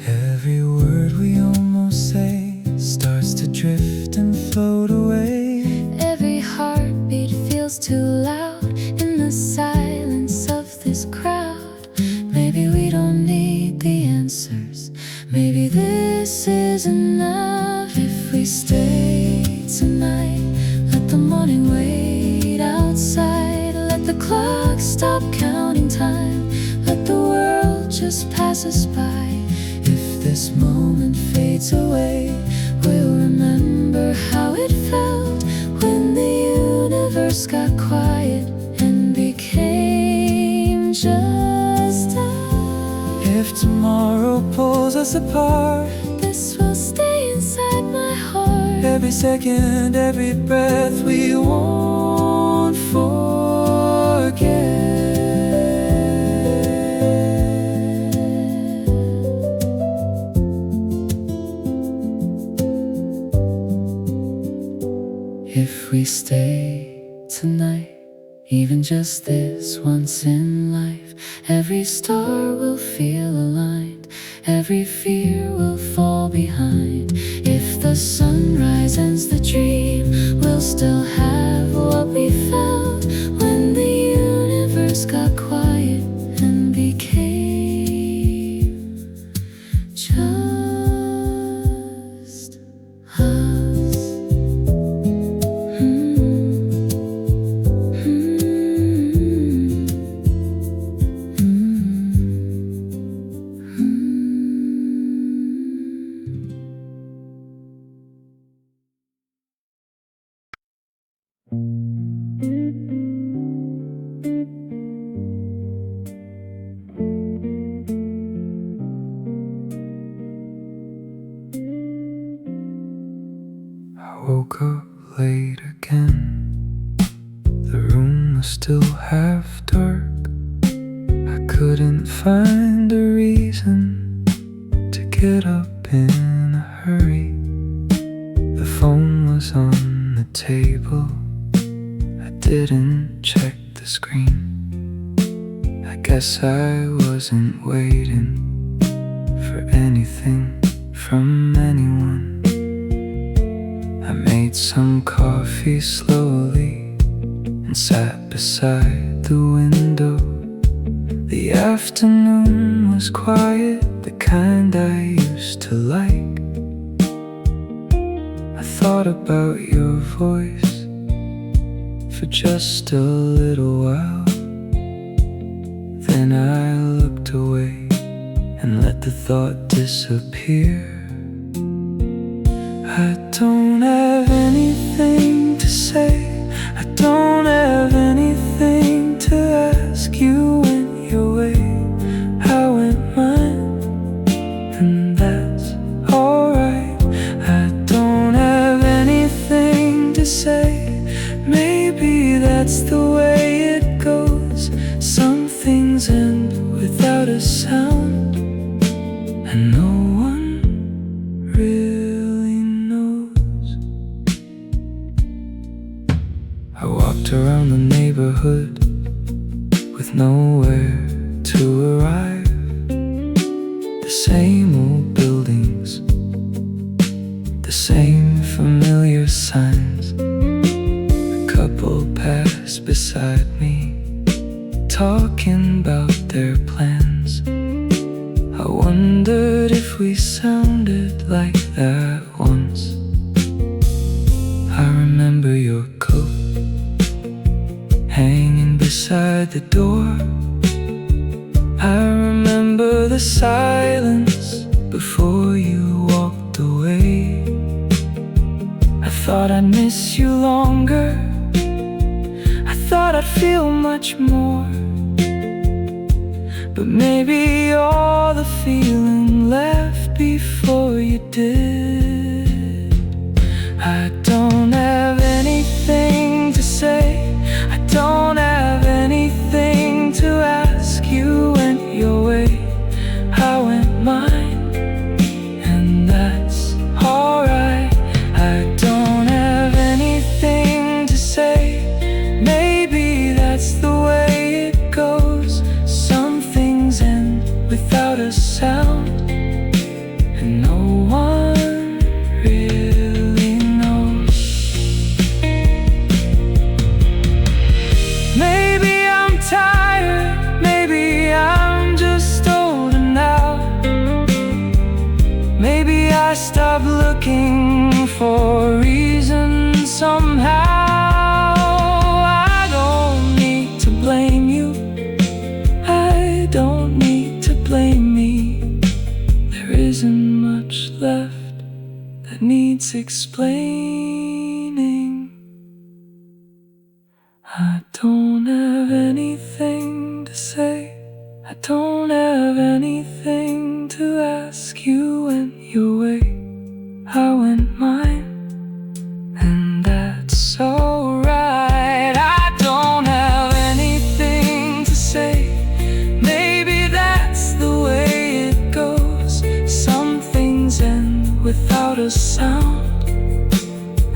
Every word we almost say starts to drift and float away. Every heartbeat feels too loud in the silence of this crowd. Maybe we don't need the answers. Maybe this is enough. If we stay tonight, let the morning wait outside. Let the clock stop counting time. Let the world just pass us by. If this moment fades away, We'll remember how it felt when the universe got quiet and became just us. if tomorrow pulls us apart, This will stay inside my heart. every second, every breath we won't forget. If we stay tonight, even just this once in life, every star will feel aligned, every fear will fall behind. If the sunrise ends the dream, we'll still have what we felt when the universe got quiet and became just us. I woke up late again. The room was still half dark. I couldn't find a reason to get up in a hurry. The phone was on the table. I didn't check the screen. I guess I wasn't waiting for anything from anyone. I made some coffee slowly and sat beside the window. The afternoon was quiet, the kind I used to like. I thought about your voice for just a little while. Then I looked away and let the thought disappear. I don't have anything to say, I don't have anything to ask. You went your way, I went mine, and that's alright. I don't have anything to say, maybe that's the way it goes. Some things end without a sound, and no one really knows. I walked around the neighborhood with nowhere to arrive. The same old buildings, the same familiar signs. A couple passed beside me, talking about their plans. I wondered if we sounded like that once. I remember your coat hanging beside the door. I remember the silence before you walked away. I thought I'd miss you longer, I thought I'd feel much more. But maybe all the feeling left before you did. I don't have anything to say, I don't have anything to ask. You went your way, I went mine, and that's alright. I don't have anything to say, maybe that's the way it goes. Some things end without a sound, and no one really knows. Maybe I'm tired, maybe I'm just older now. Maybe I stopped looking for reasons somehow. I don't need to blame you, I don't need to blame me. There isn't much left that needs explaining. I don't have anything to say, I don't have anything to ask. You went your way, I went mine, and that's alright. I don't have anything to say, maybe that's the way it goes. Some things end without a sound,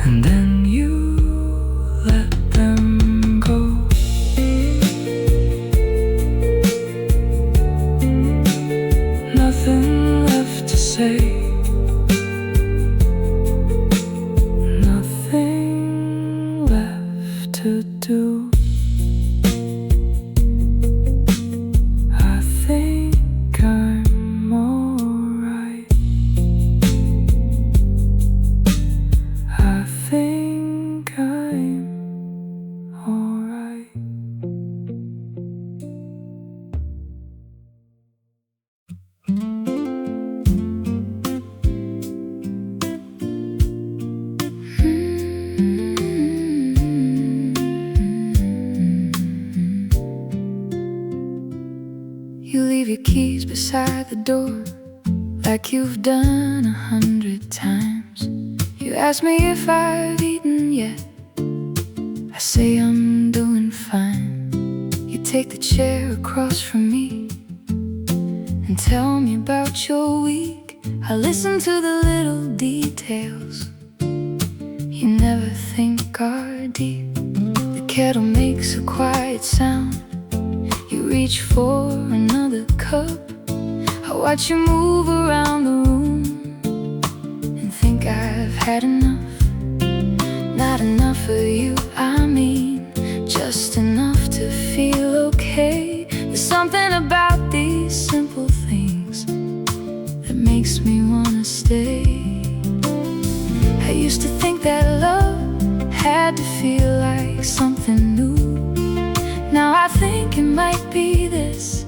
and then you let them go. Nothing left to say, nothing left to do. I think I'm alright, I think I'm alright. You leave your keys beside the door, like you've done 100 times. You ask me if I've eaten yet, I say I'm doing fine. You take the chair across from me and tell me about your week. I listen to the little details you never think are deep. The kettle makes a quiet sound, you reach for another cup. I watch you move around the room and think I've had enough. Not enough for you, I mean, just enough to feel okay. There's something something about these simple things that makes me wanna stay. I used to think that love had to feel like something new. Now I think it might be this,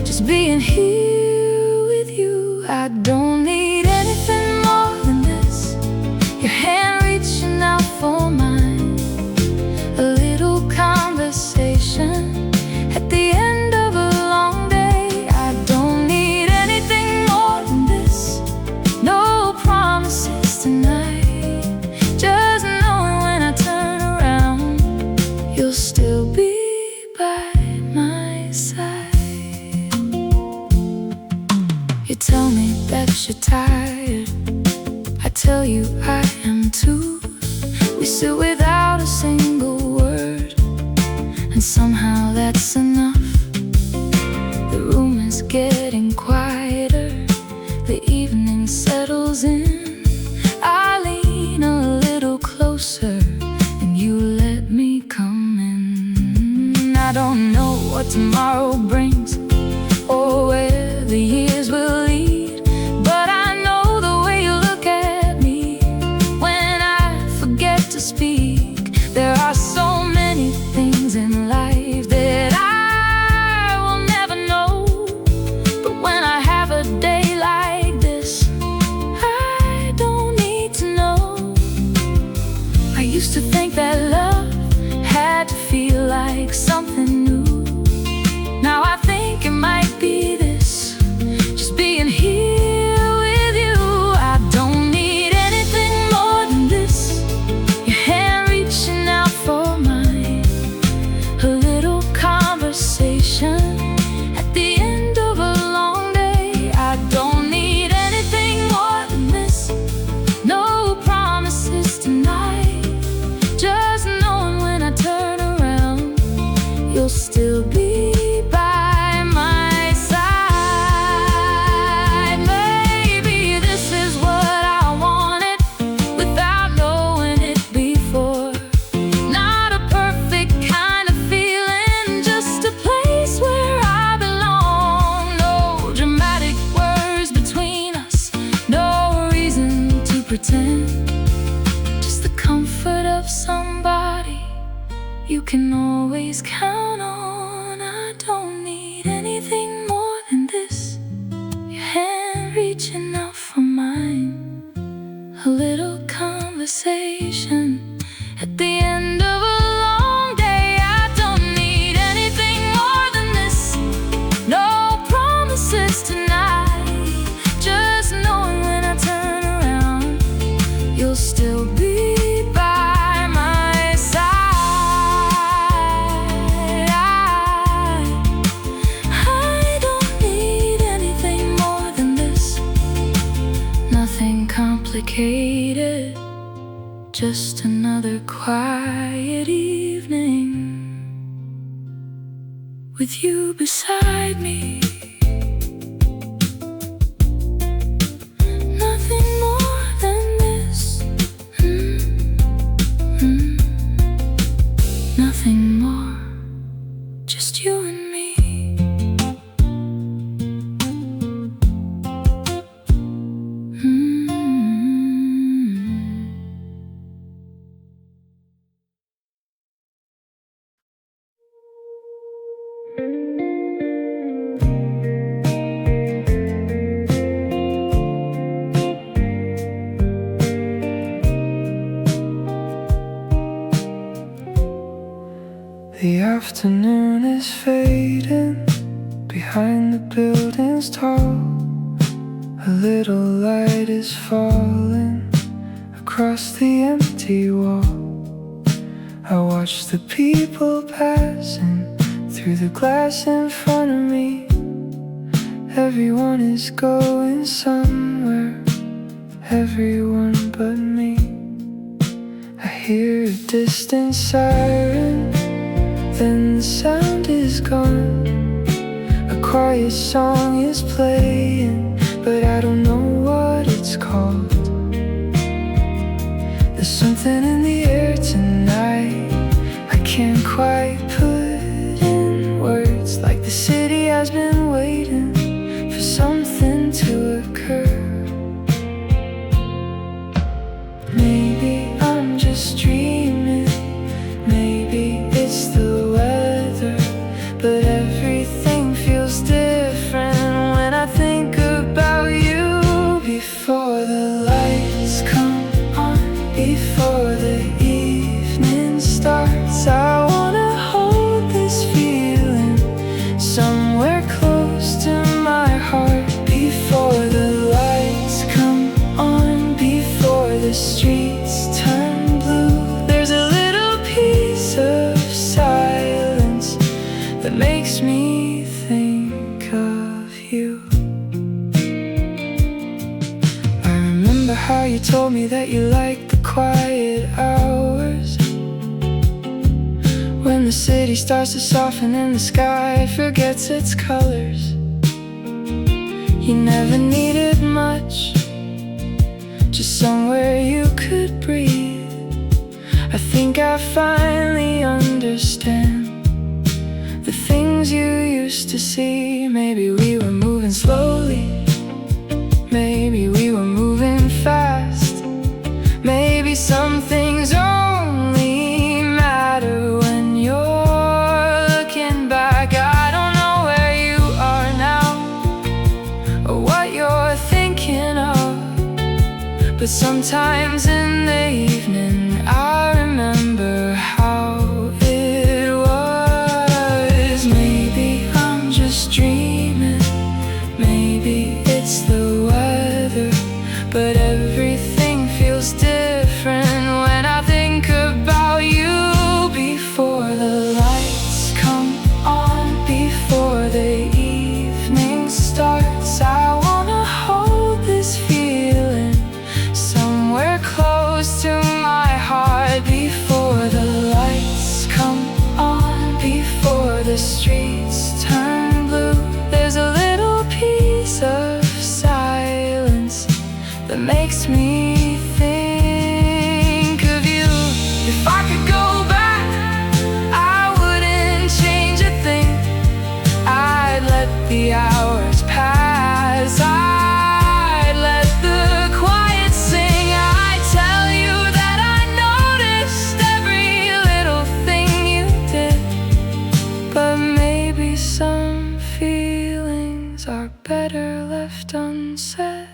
just being here with you. I don't need anything more than this, your hand reaching out for mine, a little conversation at the end of a long day. I don't need anything more than this, no promises tonight, just knowing when I turn around, you'll still be by my side. You tell me that you're tired, I tell you I am too. We sit without a single word, and somehow that's enough. The room is getting quieter, the evening settles in. I lean a little closer, and you let me come in. I don't know what tomorrow brings, or where the years will lead, but I know the way you look at me when I forget to speak. There are so many things in life that I will never know, but when I have a day like this, I don't need to know. I used to think that love had to feel like something new. Now I think it might be this, just being here with you. I don't need anything more than this, your hand reaching out for mine, a little conversation at the end of a long day. I don't need anything more than this, no promises tonight, just knowing when I turn around, you'll still be by my side. Maybe this is what I wanted without knowing it before. Not a perfect kind of feeling, just a place where I belong. No dramatic words between us, no reason to pretend, just the comfort of somebody you can always count on. I don't need anything more than this, your hand reaching out for mine, a little conversation at the end of a long day. I don't need anything more than this, no promises tonight, just knowing when I turn around, you'll still be by my side. I don't need anything more than this, nothing complicated, just another quiet evening with you beside me. Nothing more than this, nothing more, just you and me. The afternoon is fading behind the buildings tall. A little light is falling across the empty wall. I watch the people passing through the glass in front of me. Everyone is going somewhere, everyone but me. I hear a distant siren, then the sound is gone. A quiet song is playing, but I don't know what it's called. There's something in the air tonight I can't quite put in words. Like the city I how you told me that you like the quiet hours, when the city starts to soften and the sky forgets its colors. You never needed much, just somewhere you could breathe. I think I finally understand the things you used to see. Maybe we were moving slowly, maybe we were moving fast. Maybe some things only matter when you're looking back. I don't know where you are now or what you're thinking of, but sometimes in the evening I remember how it was. Maybe I'm just dreaming, maybe it's the weather, but everything feels different when I think about you. Before the lights come on, before the evening starts, I wanna hold this feeling somewhere close to my heart. Before the lights come on, before the streets turn blue, there's a little piece of silence that makes me think of you. If I could go back, I wouldn't change a thing. I'd let the hours pass, I'd let the quiet sing. I'd tell you that I noticed every little thing you did, but maybe some feelings are better left unsaid.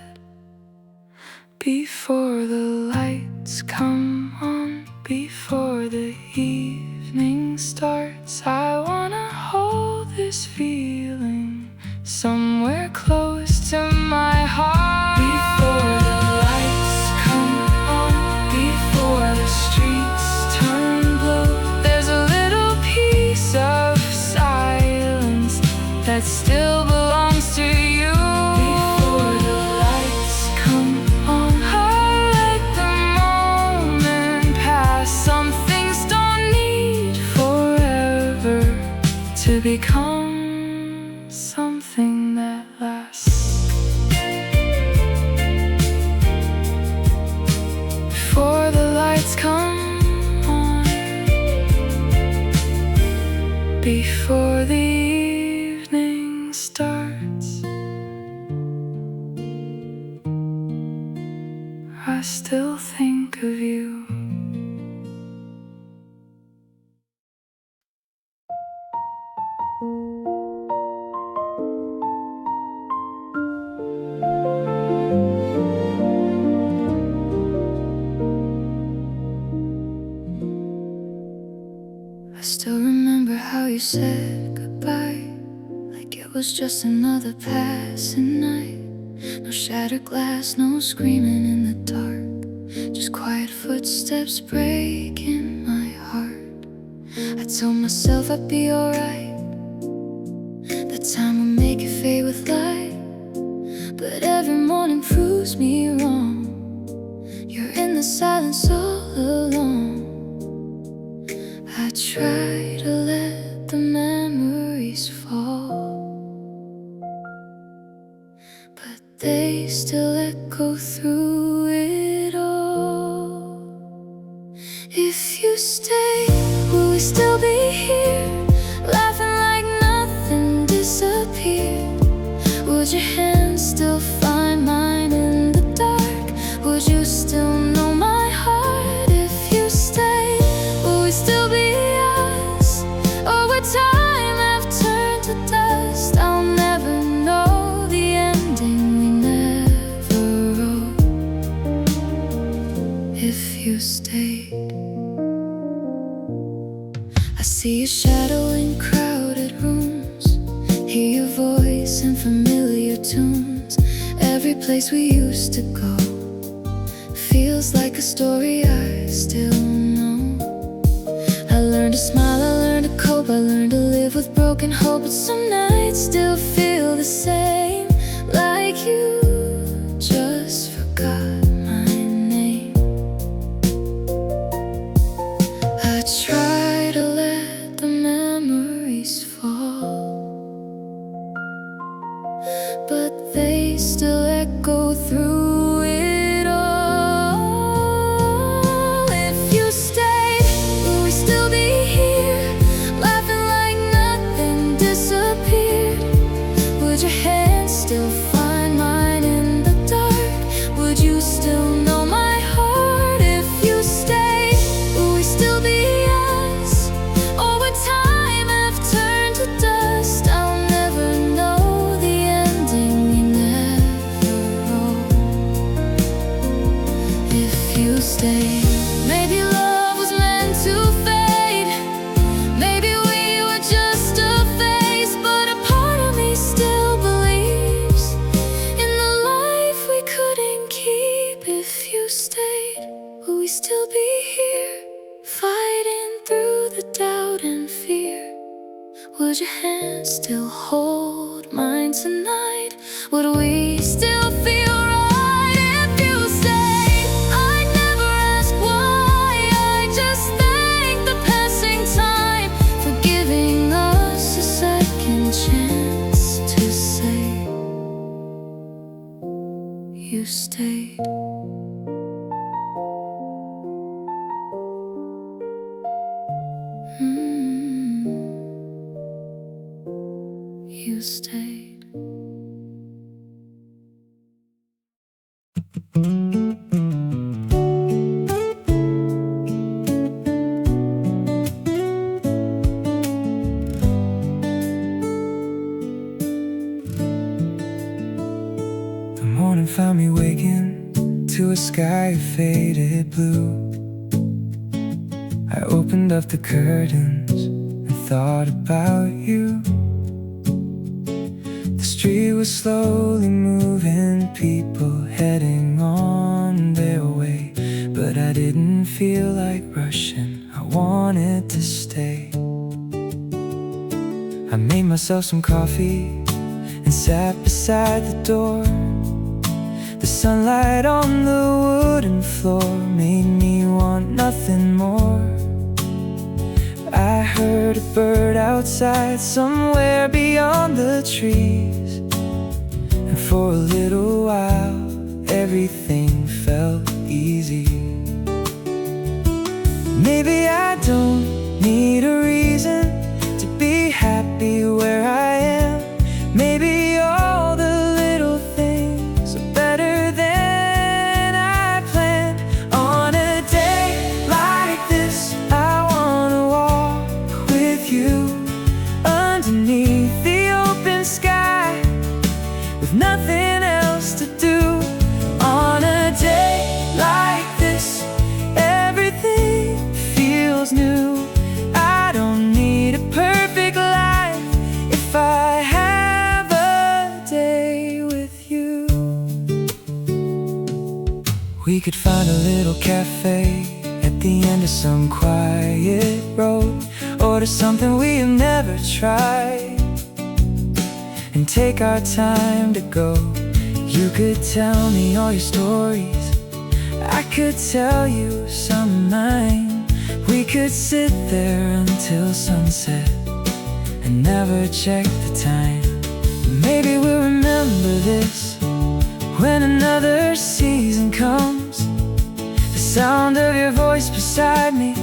Before the lights come on, before the evening starts, I wanna hold this feeling somewhere close to my heart. Before the lights come on, before the streets turn blue, there's a little piece of silence that still belongs to you. Before the lights come on, I'll let the moment pass. Some things don't need forever to become something that lasts. Before the lights come on, before the evening starts, I still think of you. I still remember how you said goodbye, like it was just another passing night. No shattered glass, no screaming in the dark, just quiet footsteps breaking my heart. I told myself I'd be alright, that time would make it fade with light, but every morning proves me wrong. You're in the silence all alone. I try to let the memories fall, but they still echo through it all. If you stay, will we still be here, laughing like nothing disappeared? Would your hand still find mine in the dark? Would you still know my heart? If you stay, will we still be us? Or would time have turned to dust? I'll never know the ending we never wrote. If you stayed, I see your shadow in crowded rooms, hear your voice in familiar tunes. Every place we used to go feels like a story I still know. I learned to smile, I learned to cope, I learned to live with broken hope, but some nights still feel the same, like you just forgot mine. still echo through it all. If you stayed, would we still be here, laughing like nothing disappeared? Would your hand still find mine in the dark? Would you still know my heart? If you stayed, would we still be us? Or would time have turned to dust? I'll never know the ending, you never wrote. If you stayed, maybe love was meant to fade. Maybe we were just a phase, but a part of me still believes in the life we couldn't keep. If you stayed, would we still be here, fighting through the doubt and fear? Would your hand still hold mine tonight? Would we still feel right if you stayed? I'd never ask why, I just thank the passing time for giving us a second chance to say you stayed. You stayed. The morning found me waking to a sky of faded blue. I opened up the curtains and thought about you. The street was slowly moving, people heading on their way, but I didn't feel like rushing, I wanted to stay. I made myself some coffee and sat beside the door. The sunlight on the wooden floor made me want nothing more. I heard a bird outside somewhere beyond the trees, and for a little while everything felt easy. Maybe I don't need a reason to be happy where I am. Maybe all the little things are better than I planned. On a day like this, I wanna walk with you underneath the open sky, with nothing else to do. On a day like this, everything feels new. I don't need a perfect life if I have a day with you. We could find a little cafe at the end of some quiet road, order something we have never tried, and take our time to go. You could tell me all your stories, I could tell you some of mine. We could sit there until sunset and never check the time. Maybe we'll remember this when another season comes. The sound of your voice beside me,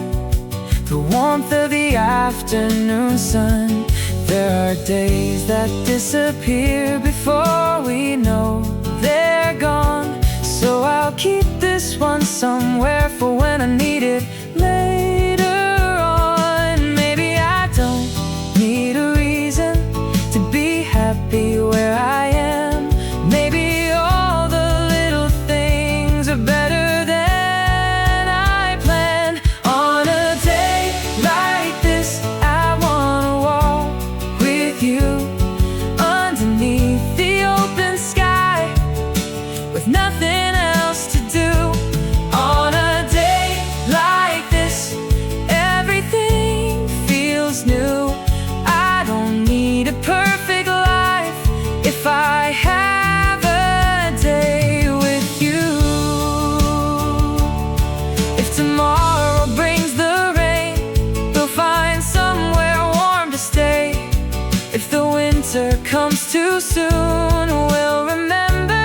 the warmth of the afternoon sun. There are days that disappear before we know they're gone. So I'll keep this one somewhere for when I need it later on. Maybe I don't need a reason to be happy where I am. Maybe all the little things are better than I planned. On a day like this, I wanna walk with you underneath the open sky, with nothing else to do. On a day like this, everything feels new. I don't need a perfect life if I have a day with you. If tomorrow brings the rain, we'll find somewhere warm to stay. If the winter comes too soon, we'll remember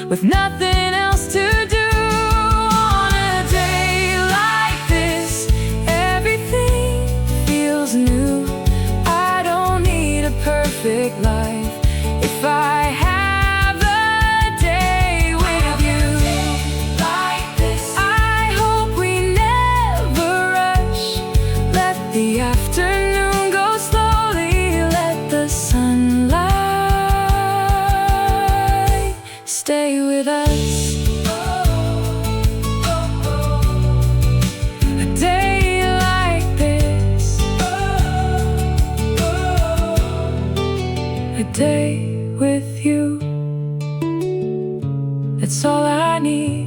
with nothing else to do. On a day like this, everything feels new. I don't need a perfect life if I have a day with you. Like this, I hope we never rush. Let the afternoon go slowly. Let the sunlight stay with us. A day like this, a day with you. That's all I need.